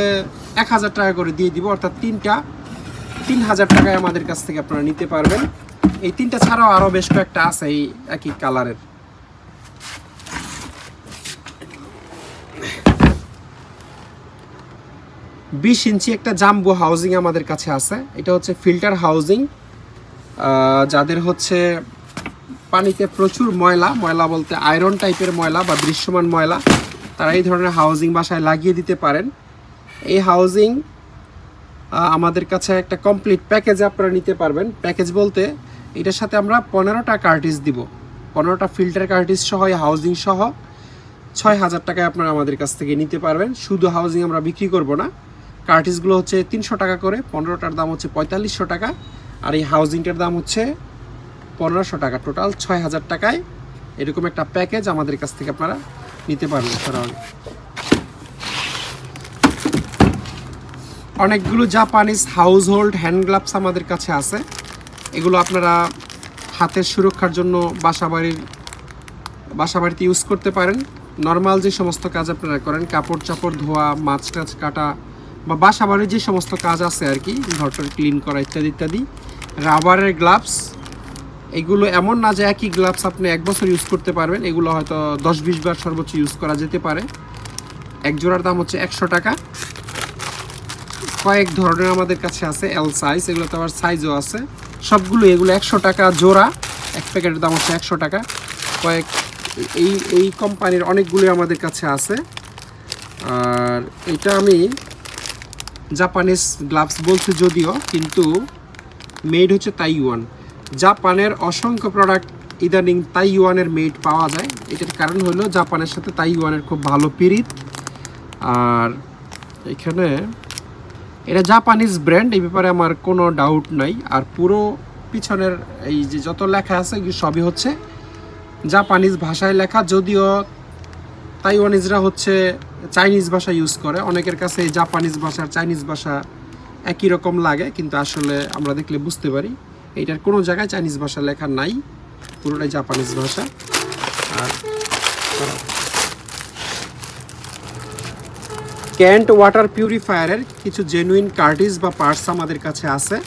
[SPEAKER 1] 1000 টাকা করে দিয়ে দিব, অর্থাৎ তিনটা 3000 টাকায় আমাদের কাছ থেকে আপনারা নিতে পারবেন। এই তিনটা ছাড়াও আরও বেশ কয়েকটা আছে এই একই কালারের। বিশ ইঞ্চি একটা জাম্বো হাউজিং আমাদের কাছে আছে। এটা হচ্ছে ফিল্টার হাউজিং। যাদের হচ্ছে পানিতে প্রচুর ময়লা, ময়লা বলতে আয়রন টাইপের ময়লা বা দৃশ্যমান ময়লা, তারা এই ধরনের হাউজিং বাসায় লাগিয়ে দিতে পারেন। এই হাউজিং আমাদের কাছে একটা কমপ্লিট প্যাকেজে আপনারা নিতে পারবেন। প্যাকেজ বলতে এটার সাথে আমরা 15টা কার্টিজ দিব, 15টা ফিল্টার কার্টিজ সহ, এই হাউজিং সহ 6000 টাকায় আপনারা আমাদের কাছ থেকে নিতে পারবেন। শুধু হাউজিং আমরা বিক্রি করব না, কার্টিজগুলো হচ্ছে 300 টাকা করে, 15টার দাম হচ্ছে 4500 টাকা, আর এই হাউজিংটার দাম হচ্ছে 1500 টাকা। টোটাল 6000 টাকায় এরকম একটা প্যাকেজ আমাদের কাছ থেকে আপনারা নিতে পারবেন। অনেকগুলো Japanese house hold hand gloves আমাদের কাছে আছে। এগুলো আপনারা হাতের সুরক্ষার জন্য বাসাবাড়িতে ইউজ করতে পারেন। নর্মাল যে সমস্ত কাজ আপনারা করেন, কাপড় চাপড় ধোয়া, মাছ টাছ কাটা বা বাসাবাড়ির যে সমস্ত কাজ আছে আর কি, ঘরটার ক্লিন করা ইত্যাদি ইত্যাদি। রাবারের গ্লাভস, এগুলো এমন না যে একই গ্লাভস আপনি 1 বছর ইউজ করতে পারবেন, এগুলো হয়তো 10-20 বার সর্বোচ্চ ইউজ করা যেতে পারে। এক জোড়ার দাম হচ্ছে 100 টাকা। কয়েক ধরনের আমাদের কাছে আছে, এল সাইজ, এগুলো তো আবার সাইজও আছে। সবগুলো এগুলো 100 টাকা জোড়া, এক প্যাকেটের দাম হচ্ছে 100 টাকা। এই কোম্পানির অনেকগুলো আমাদের কাছে আছে। আর এটা আমি জাপানিজ গ্লাভস বলছি যদিও, কিন্তু মেড হচ্ছে তাইওয়ান। জাপানের অসংখ্য প্রোডাক্ট ইদানিং তাইওয়ানের মেড পাওয়া যায়। এটার কারণ হলো জাপানের সাথে তাইওয়ানের খুব ভালো পিরিত। আর এখানে এটা জাপানিজ ব্র্যান্ড, এই ব্যাপারে আমার কোনো ডাউট নাই। আর পুরো পিছনের এই যে যত লেখা আছে সবই হচ্ছে জাপানিজ ভাষায় লেখা, যদিও তাইওয়ানিজরা হচ্ছে চাইনিজ ভাষা ইউজ করে। অনেকের কাছে এই জাপানিজ ভাষার চাইনিজ ভাষা একই রকম লাগে, কিন্তু আসলে আমরা দেখলে বুঝতে পারি এইটার কোনো জায়গায় চাইনিজ ভাষা লেখা নাই, পুরোটাই জাপানিজ ভাষা। আর ক্যান্ট ওয়াটার পিউরিফায়ারের কিছু জেনুইন কার্টিজ বা পার্টস আমাদের কাছে আছে।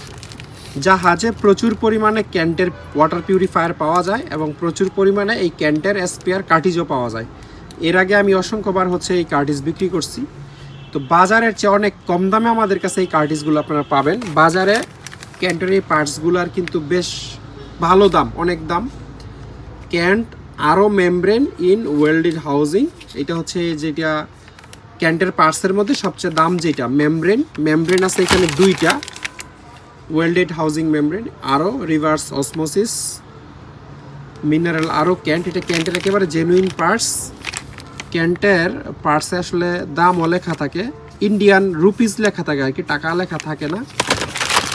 [SPEAKER 1] জাহাজে প্রচুর পরিমাণে ক্যান্টের ওয়াটার পিউরিফায়ার পাওয়া যায় এবং প্রচুর পরিমাণে এই ক্যান্টের স্পেয়ার কার্টিজও পাওয়া যায়। এর আগে আমি অসংখ্যবার হচ্ছে এই কার্টিজ বিক্রি করছি। তো বাজারের চেয়ে অনেক কম দামে আমাদের কাছে এই কার্টিজগুলো আপনারা পাবেন। বাজারে ক্যান্টের এই পার্টসগুলোর কিন্তু বেশ ভালো দাম, অনেক দাম। ক্যান্ট আরও মেমব্রেন ইন ওয়েল্ডেড হাউজিং, এটা হচ্ছে যেটা ক্যান্টের পার্টসের মধ্যে সবচেয়ে দাম, যেটা মেমব্রেন আছে এখানে 2টা, ওয়েল্ডেড হাউজিং মেমব্রেন, আরও রিভার্স অসমোসিস মিনারেল, আরও ক্যান্ট। এটা ক্যান্টের একেবারে জেনুইন পার্টস। ক্যান্টের পার্টসে আসলে দামও লেখা থাকে, ইন্ডিয়ান রুপিস লেখা থাকে আর কি, টাকা লেখা থাকে না,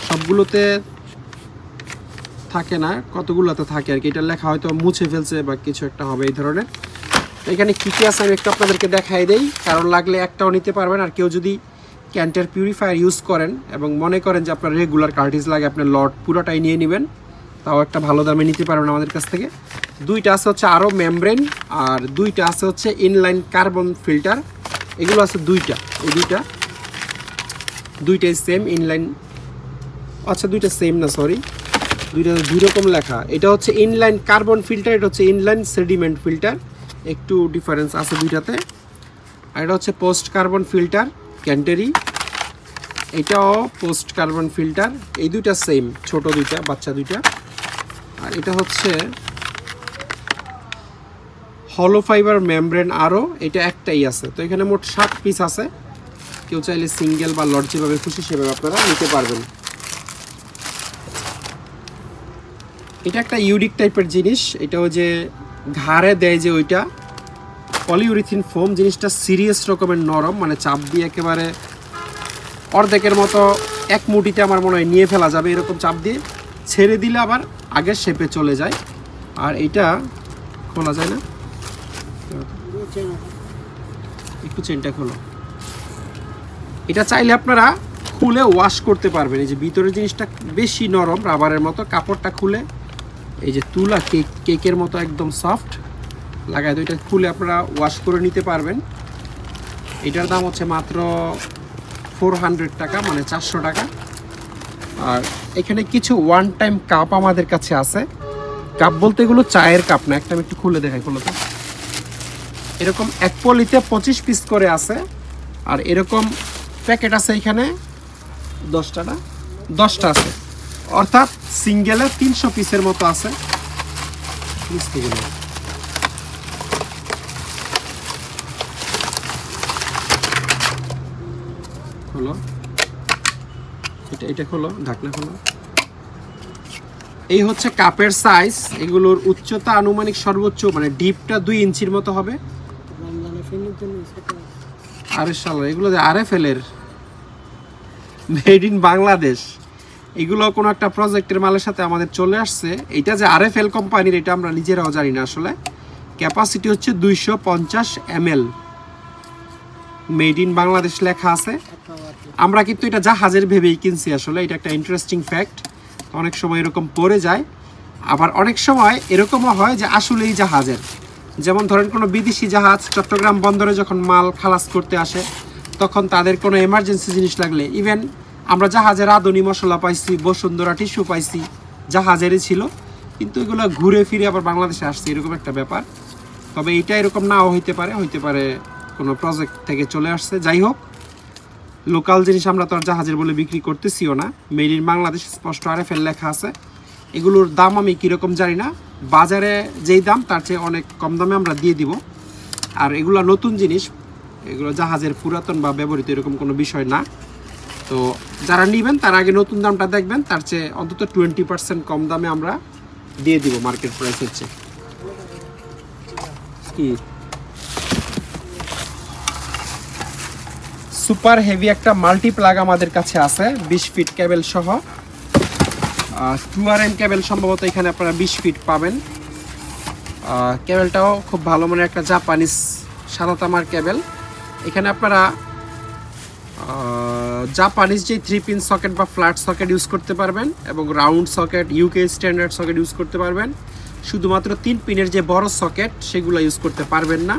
[SPEAKER 1] সবগুলোতে থাকে না, কতগুলোতে থাকে আর কি। এটা লেখা হয়তো মুছে ফেলছে বা কিছু একটা হবে এই ধরনের। এখানে কী কী আছে আমি একটু আপনাদেরকে দেখাই দেই, কারণ লাগলে একটাও নিতে পারবেন। আর কেউ যদি ক্যান্টের পিউরিফায়ার ইউজ করেন এবং মনে করেন যে আপনার রেগুলার কার্টিজ লাগে, আপনার লট পুরোটাই নিয়ে নেবেন, তাও একটা ভালো দামে নিতে পারবেন আমাদের কাছ থেকে। 2টা আছে হচ্ছে আরও মেমব্রেন, আর 2টা আছে হচ্ছে ইনলাইন কার্বন ফিল্টার। এগুলো আছে 2টা, এই দুইটাই সেম ইনলাইন, আচ্ছা 2টা সেম না, সরি, 2টা 2 রকম লেখা। এটা হচ্ছে ইনলাইন কার্বন ফিল্টার, এটা হচ্ছে ইনলাইন সেডিমেন্ট ফিল্টার, একটু ডিফারেন্স আছে 2টাতে। আর এটা হচ্ছে পোস্ট কার্বন ফিল্টার ক্যান্টেরি, এটাও পোস্ট কার্বন ফিল্টার। এই 2টা সেম, ছোট 2টা, বাচ্চা 2টা। আর এটা হচ্ছে হলো ফাইবার মেমব্রেন, আরও এটা একটাই আছে। তো এখানে মোট 7 পিস আছে, কেউ চাইলে সিঙ্গেল বা লট যেভাবে খুশি সেভাবে আপনারা নিতে পারবেন। এটা একটা ইউনিক টাইপের জিনিস, এটাও যে ঘাড়ে দেয় যে ওইটা পলিউরিথিন ফোম, জিনিসটা সিরিয়াস রকমের নরম, মানে চাপ দিয়ে একেবারে অর্ধেকের মতো এক মুঠিতে আমার মনে হয় নিয়ে ফেলা যাবে, এরকম চাপ দিয়ে ছেড়ে দিলে আবার আগের শেপে চলে যায়। আর এইটা খোলা যায় না, একটু চেনটা খোলো। এটা চাইলে আপনারা খুলে ওয়াশ করতে পারবেন। এই যে ভিতরের জিনিসটা বেশি নরম, রাবারের মতো। কাপড়টা খুলে এই যে তুলা কেকের মতো একদম সফট লাগায়, তো এটা খুলে আপনারা ওয়াশ করে নিতে পারবেন। এটার দাম হচ্ছে মাত্র 400 টাকা, মানে 400 টাকা। আর এখানে কিছু ওয়ান টাইম কাপ আমাদের কাছে আছে। কাপ বলতে এগুলো চায়ের কাপ না, একটা আমি একটু খুলে দেখাই। খুলে তো এরকম এক পলিতে 25 পিস করে আছে। আর এরকম প্যাকেট আছে এখানে 10টা আছে, অর্থাৎ সিঙ্গেলে 300 পিসের মতো আছে। খোলো এটা খোলো, ঢাকনা খোলো। এই হচ্ছে কাপের সাইজ। এগুলোর উচ্চতা আনুমানিক সর্বোচ্চ মানে ডিপটা 2 ইঞ্চির মতো হবে। আরে শালা, এগুলো RFL এর, মেড ইন বাংলাদেশ। এগুলো কোনো একটা প্রজেক্টের মালের সাথে আমাদের চলে আসছে। এটা যে RFL কোম্পানির, এটা আমরা নিজেরাও জানি না আসলে। ক্যাপাসিটি হচ্ছে 250 ml, মেড ইন বাংলাদেশ লেখা আছে। আমরা কিন্তু এটা জাহাজের ভেবেই কিনছি আসলে। এটা একটা ইন্টারেস্টিং ফ্যাক্ট। অনেক সময় এরকম পড়ে যায়, আবার অনেক সময় এরকমও হয় যে আসলেই জাহাজের। যেমন ধরেন কোনো বিদেশি জাহাজ চট্টগ্রাম বন্দরে যখন মাল খালাস করতে আসে, তখন তাদের কোনো এমার্জেন্সি জিনিস লাগলে, ইভেন আমরা জাহাজের রাঁধুনি মশলা পাইছি, বসুন্ধরা টিস্যু পাইছি, জাহাজেরই ছিল, কিন্তু এগুলো ঘুরে ফিরে আবার বাংলাদেশে আসছে, এরকম একটা ব্যাপার। তবে এইটা এরকম নাও হইতে পারে কোনো প্রজেক্ট থেকে চলে আসছে। যাই হোক, লোকাল জিনিস আমরা তো আর জাহাজের বলে বিক্রি করতেছিও না। মেড ইন বাংলাদেশ স্পষ্ট RFL লেখা আছে। এগুলোর দাম আমি কীরকম জানি না, বাজারে যেই দাম তার চেয়ে অনেক কম দামে আমরা দিয়ে দিব। আর এগুলো নতুন জিনিস, এগুলো জাহাজের পুরাতন বা ব্যবহৃত এরকম কোনো বিষয় না। তো যারা নেবেন তার আগে নতুন দামটা দেখবেন, তার চেয়ে অন্তত 20% কম দামে আমরা দিয়ে দিব মার্কেট প্রাইস হচ্ছে। কি সুপার হেভি একটা মাল্টি প্লাগ আমাদের কাছে আছে 20 ফিট কেবল সহ। 2RM কেবল সম্ভবত এখানে আপনারা 20 ফিট পাবেন। কেবলটাও খুব ভালো মানের একটা জাপানিজ সাদা তামার কেবল। এখানে আপনারা জাপানিজ যে 3 পিন সকেট বা ফ্ল্যাট সকেট ইউজ করতে পারবেন, এবং round socket, UK standard socket use করতে পারবেন। শুধুমাত্র 3 পিনের যে বড় সকেট সেগুলো ইউজ করতে পারবেন না।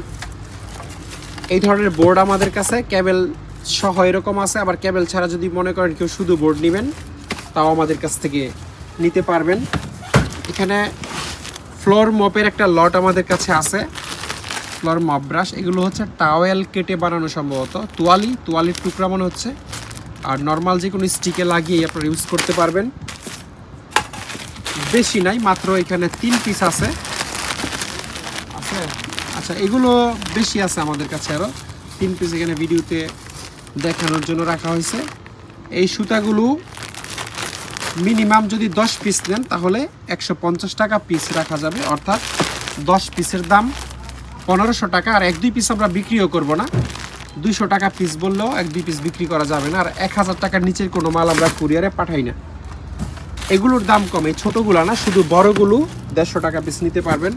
[SPEAKER 1] এই ধরনের বোর্ড আমাদের কাছে কেবল সহ এরকম আছে। আবার কেবল ছাড়া যদি মনে করেন কেউ শুধু বোর্ড নেবেন, তাও আমাদের কাছ থেকে নিতে পারবেন। এখানে ফ্লোর মপের একটা লট আমাদের কাছে আছে, ফ্লোর মপ ব্রাশ। এগুলো হচ্ছে টাওয়েল কেটে বানানো, সম্ভবত তোয়ালির টুকরা মনে হচ্ছে। আর নর্মাল যে কোনো স্টিকে লাগিয়ে আপনারা ইউজ করতে পারবেন। বেশি নাই, মাত্র এখানে 3 পিস আছে। আচ্ছা, এগুলো বেশি আছে আমাদের কাছে, আরও 3 পিস এখানে ভিডিওতে দেখানোর জন্য রাখা হয়েছে। এই সুতাগুলো মিনিমাম যদি 10 পিস নেন তাহলে 150 টাকা পিস রাখা যাবে, অর্থাৎ 10 পিসের দাম 1500 টাকা। আর 1-2 পিস আমরা বিক্রিও করব না, 200 টাকা পিস বললেও 1-2 পিস বিক্রি করা যাবে না। আর 1000 টাকার নিচের কোনো মাল আমরা কুরিয়ারে পাঠাই না। এগুলোর দাম কমে, ছোটোগুলো না, শুধু বড়গুলো 150 টাকা পিস নিতে পারবেন।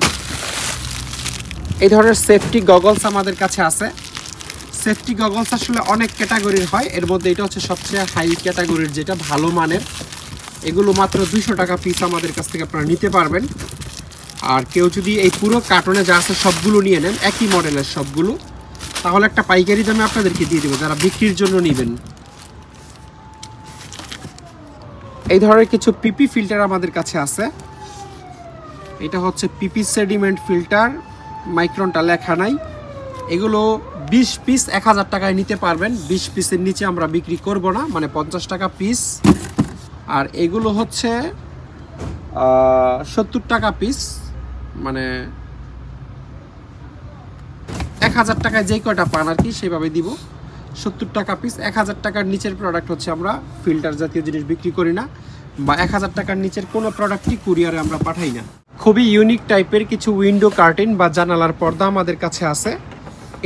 [SPEAKER 1] এই ধরনের সেফটি গগলস আমাদের কাছে আছে। সেফটি গগলস আসলে অনেক ক্যাটাগরির হয়, এর মধ্যে এটা হচ্ছে সবচেয়ে হাই ক্যাটাগরির, যেটা ভালো মানের। এগুলো মাত্র 200 টাকা পিস আমাদের কাছ থেকে আপনারা নিতে পারবেন। আর কেউ যদি এই পুরো কার্টনে যা আছে সবগুলো নিয়ে নেন, একই মডেলের সবগুলো, তাহলে একটা পাইকারি দামে আপনাদেরকে দিয়ে দেবো যারা বিক্রির জন্য নেবেন। এই ধরনের কিছু পিপি ফিল্টার আমাদের কাছে আছে। এটা হচ্ছে পিপি সেডিমেন্ট ফিল্টার, মাইক্রনটা লেখা নাই। এগুলো 20 পিস 1000 টাকায় নিতে পারবেন। 20 পিসের নিচে আমরা বিক্রি করব না, মানে 50 টাকা পিস। আর এগুলো হচ্ছে 70 টাকা পিস, মানে 1000 টাকায় যেই কয়টা পান আর কি সেভাবে দিব। 70 টাকা পিস। 1000 টাকার নিচের প্রোডাক্ট হচ্ছে আমরা ফিল্টার জাতীয় জিনিস বিক্রি করি না, বা 1000 টাকার নিচের কোনো প্রোডাক্টই কুরিয়ারে আমরা পাঠাই না। খুবই ইউনিক টাইপের কিছু উইন্ডো কার্টেন বা জানালার পর্দা আমাদের কাছে আছে।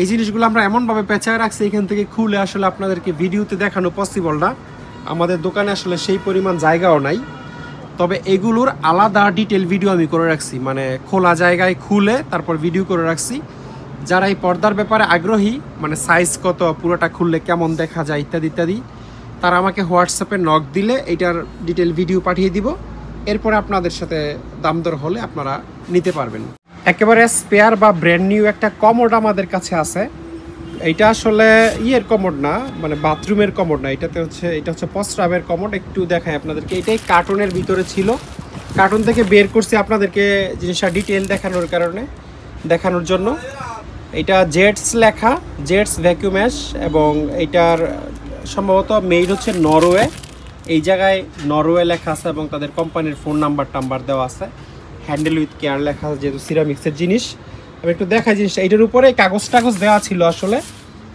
[SPEAKER 1] এই জিনিসগুলো আমরা এমনভাবে পেঁচায় রাখছি, এখান থেকে খুলে আসলে আপনাদেরকে ভিডিওতে দেখানো পসিবল না। আমাদের দোকানে আসলে সেই পরিমাণ জায়গাও নাই। তবে এগুলোর আলাদা ডিটেল ভিডিও আমি করে রাখছি, মানে খোলা জায়গায় খুলে তারপর ভিডিও করে রাখছি। যারা এই পর্দার ব্যাপারে আগ্রহী, মানে সাইজ কত, পুরোটা খুললে কেমন দেখা যায় ইত্যাদি ইত্যাদি, তারা আমাকে হোয়াটসঅ্যাপে নক দিলে এটার ডিটেল ভিডিও পাঠিয়ে দিব, এরপরে আপনাদের সাথে দাম দর হলে আপনারা নিতে পারবেন। একেবারে স্পেয়ার বা ব্র্যান্ড নিউ একটা কমোড আমাদের কাছে আছে। এইটা আসলে ইয়ের কমোড না, মানে বাথরুমের কমোড না, এটা হচ্ছে প্রস্রাবের কমোড। একটু দেখাই আপনাদেরকে, এটাই কার্টুনের ভিতরে ছিল, কার্টুন থেকে বের করছি আপনাদেরকে জিনিসটা ডিটেল দেখানোর জন্য। এটা জেটস লেখা, জেটস ভ্যাকুম্যাশ, এবং এটার সম্ভবত মেইড হচ্ছে নরওয়ে। এই জায়গায় নরওয়ে লেখা আছে এবং তাদের কোম্পানির ফোন নাম্বার দেওয়া আছে। হ্যান্ডেল উইথ কেয়ার লেখা আছে, যেহেতু সিরামিক্সের জিনিস। আমি একটু দেখাই জিনিসটা, এটার উপরে কাগজ দেওয়া ছিল আসলে,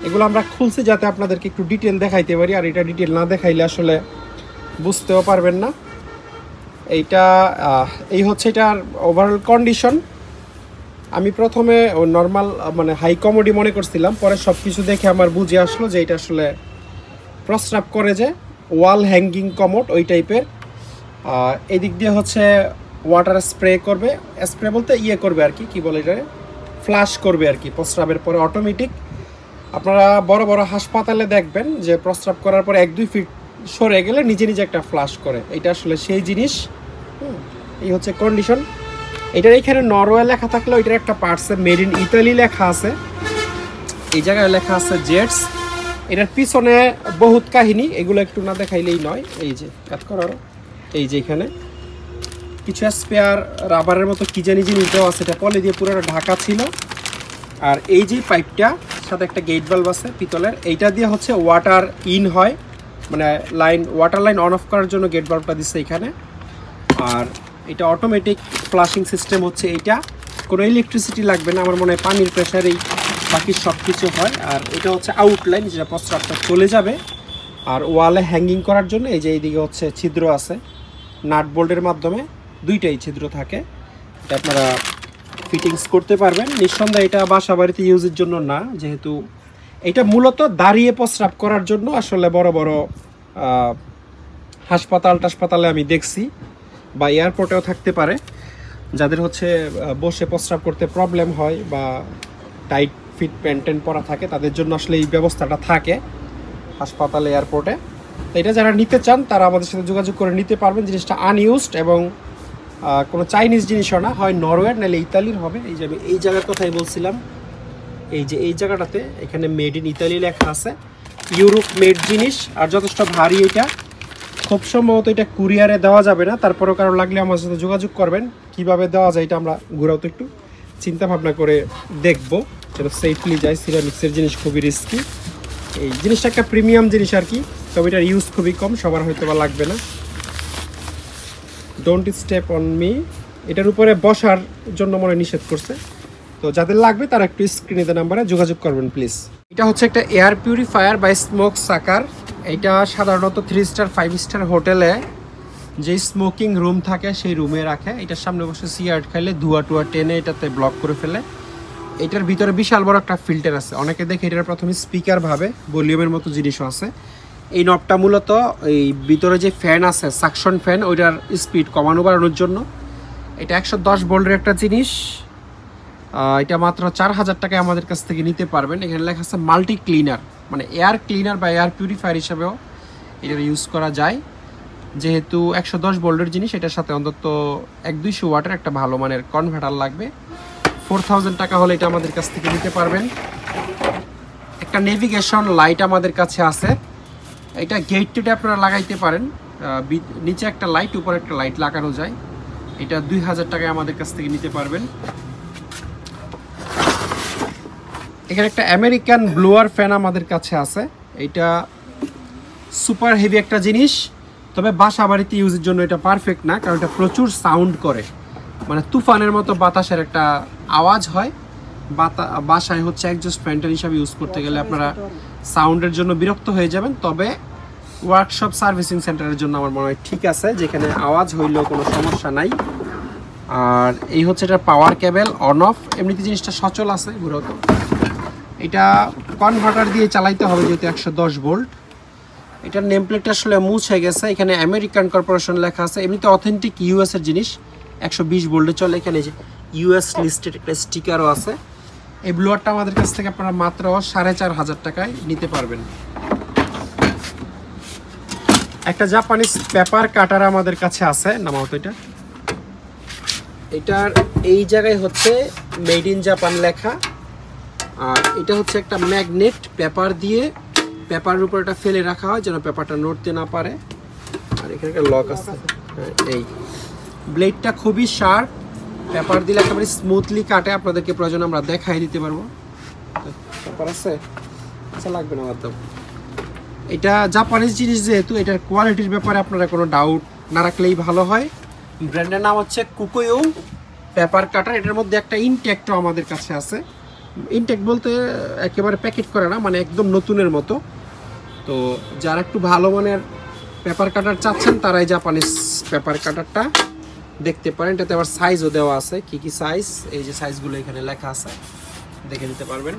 [SPEAKER 1] এগুলো আমরা খুলছি যাতে আপনাদেরকে একটু ডিটেল দেখাইতে পারি, আর এটা ডিটেল না দেখাইলে আসলে বুঝতেও পারবেন না। এই হচ্ছে এটার ওভারঅল কন্ডিশন। আমি প্রথমে নর্মাল মানে হাই কমোডি মনে করছিলাম, পরে সব কিছু দেখে আমার বুঝে আসলো যে এটা আসলে প্রস্রাব করে, যে ওয়াল হ্যাঙ্গিং কমোড ওই টাইপের। এদিক দিয়ে হচ্ছে ওয়াটার স্প্রে বলতে করবে আর কি বলে এটা, ফ্লাশ করবে আর কি প্রস্রাবের পরে অটোমেটিক। আপনারা বড় বড় হাসপাতালে দেখবেন যে প্রস্রাব করার পরে 1-2 ফিট সরে গেলে নিজে একটা ফ্লাশ করে, এটা আসলে সেই জিনিস। এই হচ্ছে কন্ডিশন। এটার এখানে নরওয়ে লেখা থাকলেও এটার একটা পার্টসে মেড ইন ইতালি লেখা আছে, এই জায়গায় লেখা আছে জেটস। এটার পিছনে বহুত কাহিনী, এগুলো একটু না দেখাইলেই নয়। এই যে কাট করার, এই যে এখানে কিছু স্পেয়ার রাবারের মতো কি জানি জিনিস দেওয়া আছে, এটা পলি দিয়ে পুরো ঢাকা ছিল। আর এই যে পাইপটা সাথে একটা গেট বাল্ব আছে পিতলের, এইটা দিয়ে হচ্ছে ওয়াটার ইন হয়, মানে ওয়াটার লাইন অন অফ করার জন্য গেট বাল্বটা দিচ্ছে এখানে। আর এটা অটোমেটিক ফ্লাশিং সিস্টেম হচ্ছে, এইটা কোনো ইলেকট্রিসিটি লাগবে না, আমার মনে হয় পানির প্রেশারেই বাকি সব কিছু হয়। আর এটা হচ্ছে আউটলাইন, যেটা প্রস্রাবটা চলে যাবে। আর ওয়ালে হ্যাঙ্গিং করার জন্য এই যে এইদিকে হচ্ছে ছিদ্র আছে, নাট বোল্টের মাধ্যমে দুইটাই ছিদ্র থাকে, এটা আপনারা ফিটিংস করতে পারবেন। নিঃসন্দেহে এটা বাসা বাড়িতে ইউজের জন্য না, যেহেতু এটা মূলত দাঁড়িয়ে প্রস্রাব করার জন্য। আসলে বড় বড় হাসপাতালে আমি দেখছি, বা এয়ারপোর্টেও থাকতে পারে, যাদের হচ্ছে বসে প্রস্রাব করতে প্রবলেম হয় বা টাইট ফিট প্যান্ট পরা থাকে, তাদের জন্য আসলে এই ব্যবস্থাটা থাকে হাসপাতালে, এয়ারপোর্টে। তো এটা যারা নিতে চান তারা আমাদের সাথে যোগাযোগ করে নিতে পারবেন। জিনিসটা আনইউজড এবং কোনো চাইনিজ জিনিসও না, হয় নরওয়ের নাহলে ইতালির হবে। এই যে আমি এই জায়গার কথাই বলছিলাম, এই যে এই জায়গাটাতে এখানে মেড ইন ইতালি লেখা আছে, ইউরোপ মেড জিনিস। আর যথেষ্ট ভারী, এটা খুব সম্ভবত এটা কুরিয়ারে দেওয়া যাবে না, তারপরেও কারো লাগলে আমার সাথে যোগাযোগ করবেন। কিভাবে দেওয়া যায় এটা আমরা ঘুরাও তো একটু চিন্তা ভাবনা করে দেখবো, যেন সেফলি যায়। সিরামিক্সের জিনিস খুবই রিস্কি, এই জিনিসটা একটা প্রিমিয়াম জিনিস আর কি, তবে এটার ইউজ খুবই কম, সবার হয়তো বা লাগবে না। ডোন্ট স্টেপ অন মি, এটার উপরে বসার জন্য মনে নিষেধ করছে। তো যাদের লাগবে তারা একটু স্ক্রিনে দেওয়া নাম্বারে যোগাযোগ করবেন প্লিজ। এটা হচ্ছে একটা এয়ার পিউরিফায়ার বা স্মোক সাকার। এটা সাধারণত 3 স্টার 5 স্টার হোটেলে যে স্মোকিং রুম থাকে সেই রুমে রাখে। এটার সামনে বসে সিগারেট খাইলে ধোঁয়া টুয়া টেনে এটাতে ব্লক করে ফেলে। এটার ভিতরে বিশাল বড় একটা ফিল্টার আছে, অনেকে দেখে এটার প্রথমে স্পিকার ভাবে, ভলিউমের মতো জিনিসও আছে। এই নবটা মূলত এই ভিতরে যে ফ্যান আছে, সাকশন ফ্যান, ওইটার স্পিড কমানো বাড়ানোর জন্য। এটা 110 ভোল্টের একটা জিনিস। এটা মাত্র 4000 টাকায় আমাদের কাছ থেকে নিতে পারবেন। এখানে লেখা আছে মাল্টি ক্লিনার, মানে এয়ার ক্লিনার বা এয়ার পিউরিফায়ার হিসাবেও এটা ইউজ করা যায়। যেহেতু 110 ভোল্টের জিনিস, এটার সাথে অন্তত 1-200 ওয়াটের একটা ভালো মানের কনভার্টার লাগবে। 4000 টাকা হলে এটা আমাদের কাছ থেকে নিতে পারবেন। একটা নেভিগেশন লাইট আমাদের কাছে আছে, এটা গেটটিতে আপনারা লাগাইতে পারেন। নিচে একটা লাইট, উপরে একটা লাইট লাগানো যায়। এটা 2000 টাকায় আমাদের কাছ থেকে নিতে পারবেন। এখানে একটা আমেরিকান ব্লোয়ার ফ্যান আমাদের কাছে আছে। এটা সুপার হেভি একটা জিনিস, তবে বাসা বাড়িতে ইউজের জন্য এটা পারফেক্ট না, কারণ এটা প্রচুর সাউন্ড করে, মানে তুফানের মতো বাতাসের একটা আওয়াজ হয়। বাসায় হচ্ছে একজস্ট ফ্যান হিসাবে ইউজ করতে গেলে আপনারা সাউন্ডের জন্য বিরক্ত হয়ে যাবেন। তবে ওয়ার্কশপ সার্ভিসিং সেন্টারের জন্য আমার মনে হয় ঠিক আছে, যেখানে আওয়াজ হইলেও কোনো সমস্যা নাই। আর এই হচ্ছে এটা পাওয়ার কেবল অন অফ, এমনিতে জিনিসটা সচল আছে ঘুরত। এটা কনভার্টার দিয়ে চালাইতে হবে যেহেতু 110 ভোল্ট। এটার নেম প্লেটটা আসলে মুছে গেছে, এখানে আমেরিকান কর্পোরেশন লেখা আছে। এমনিতে অথেন্টিক ইউএস এর জিনিস, 120 ভোল্টে চলে। এখানে যে ইউএস লিস্টেড একটা স্টিকারও আছে। এই ব্লোয়ারটা আমাদের কাছ থেকে আপনারা মাত্র 4500 টাকায় নিতে পারবেন। একটা জাপানিজ পেপার কাটার আমাদের কাছে আছে, নামাও তো এটা। এটার এই জায়গায় হচ্ছে মেড ইন জাপান লেখা, আর এটা হচ্ছে একটা ম্যাগনেট, পেপার দিয়ে পেপারের উপর এটা ফেলে রাখা হয় যেন পেপারটা নড়তে না পারে। আর এখানে একটা লক আছে। এই ব্লেডটা খুবই শার্প, পেপার দিলে একেবারে স্মুথলি কাটে। আপনাদেরকে প্রয়োজন আমরা দেখাই দিতে পারবো। পেপার আছে, আচ্ছা লাগবে না বাদ। এটা জাপানিজ জিনিস যেহেতু এটার কোয়ালিটির ব্যাপারে আপনারা কোনো ডাউট না রাখলেই ভালো হয়। ব্র্যান্ডের নাম হচ্ছে কুকোয়ো পেপার কাটার। এটার মধ্যে একটা ইনটেকটাও আমাদের কাছে আছে। ইনটেক বলতে একেবারে প্যাকেট করে না, মানে একদম নতুনের মতো। তো যারা একটু ভালো মানের পেপার কাটার চাচ্ছেন তারা এই জাপানিজ পেপার কাটারটা দেখতে পারেন। এটাতে আবার সাইজও দেওয়া আছে, কি কি সাইজ, এই যে সাইজগুলো এখানে লেখা আছে, দেখে নিতে পারবেন।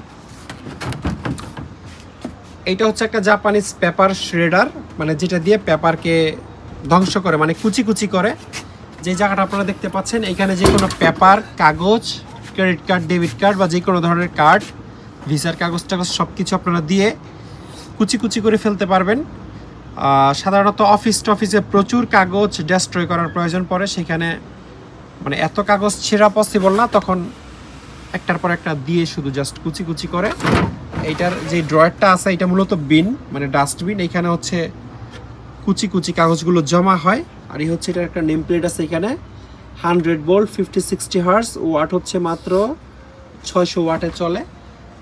[SPEAKER 1] এইটা হচ্ছে একটা জাপানিজ পেপার শ্রেডার, মানে যেটা দিয়ে পেপারকে ধ্বংস করে, মানে কুচি কুচি করে। যে জায়গাটা আপনারা দেখতে পাচ্ছেন, এখানে যে কোনো পেপার, কাগজ, ক্রেডিট কার্ড, ডেবিট কার্ড বা যে কোনো ধরনের কার্ড, ভিসার কাগজ টাগজ সব কিছু আপনারা দিয়ে কুচি কুচি করে ফেলতে পারবেন। সাধারণত অফিস টফিসে প্রচুর কাগজ ডেস্ট্রয় করার প্রয়োজন পড়ে, সেখানে মানে এত কাগজ ছেঁড়া পসিবল না, তখন একটার পর একটা দিয়ে শুধু জাস্ট কুচি কুচি করে। এইটার যে ড্রয়ারটা আছে এটা মূলত বিন, মানে ডাস্টবিন। এইখানে হচ্ছে কুচি কুচি কাগজগুলো জমা হয়। আর এই হচ্ছে এটার একটা নেম প্লেট আছে এখানে, 100 ভোল্ট 50-60 হার্জ, ওয়াট হচ্ছে মাত্র 600 ওয়াটে চলে।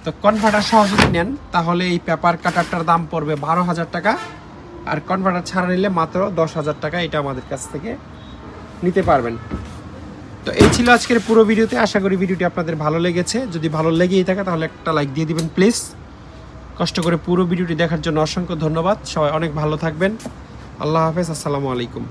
[SPEAKER 1] তো কনভার্টার সহ যদি নেন তাহলে এই পেপার কাটারটার দাম পড়বে 12,000 টাকা, আর কনভার্টার ছাড়া নিলে মাত্র 10,000 টাকা এটা আমাদের কাছ থেকে নিতে পারবেন। তো এই ছিল আজকের পুরো ভিডিওতে। আশা করি ভিডিওটি আপনাদের ভালো লেগেছে। যদি ভালো লেগেই থাকে তাহলে একটা লাইক দিয়ে দিবেন প্লিজ। কষ্ট করে পুরো ভিডিওটি দেখার জন্য অসংখ্য ধন্যবাদ। সবাই অনেক ভালো থাকবেন। আল্লাহ হাফেজ, আসসালামু আলাইকুম।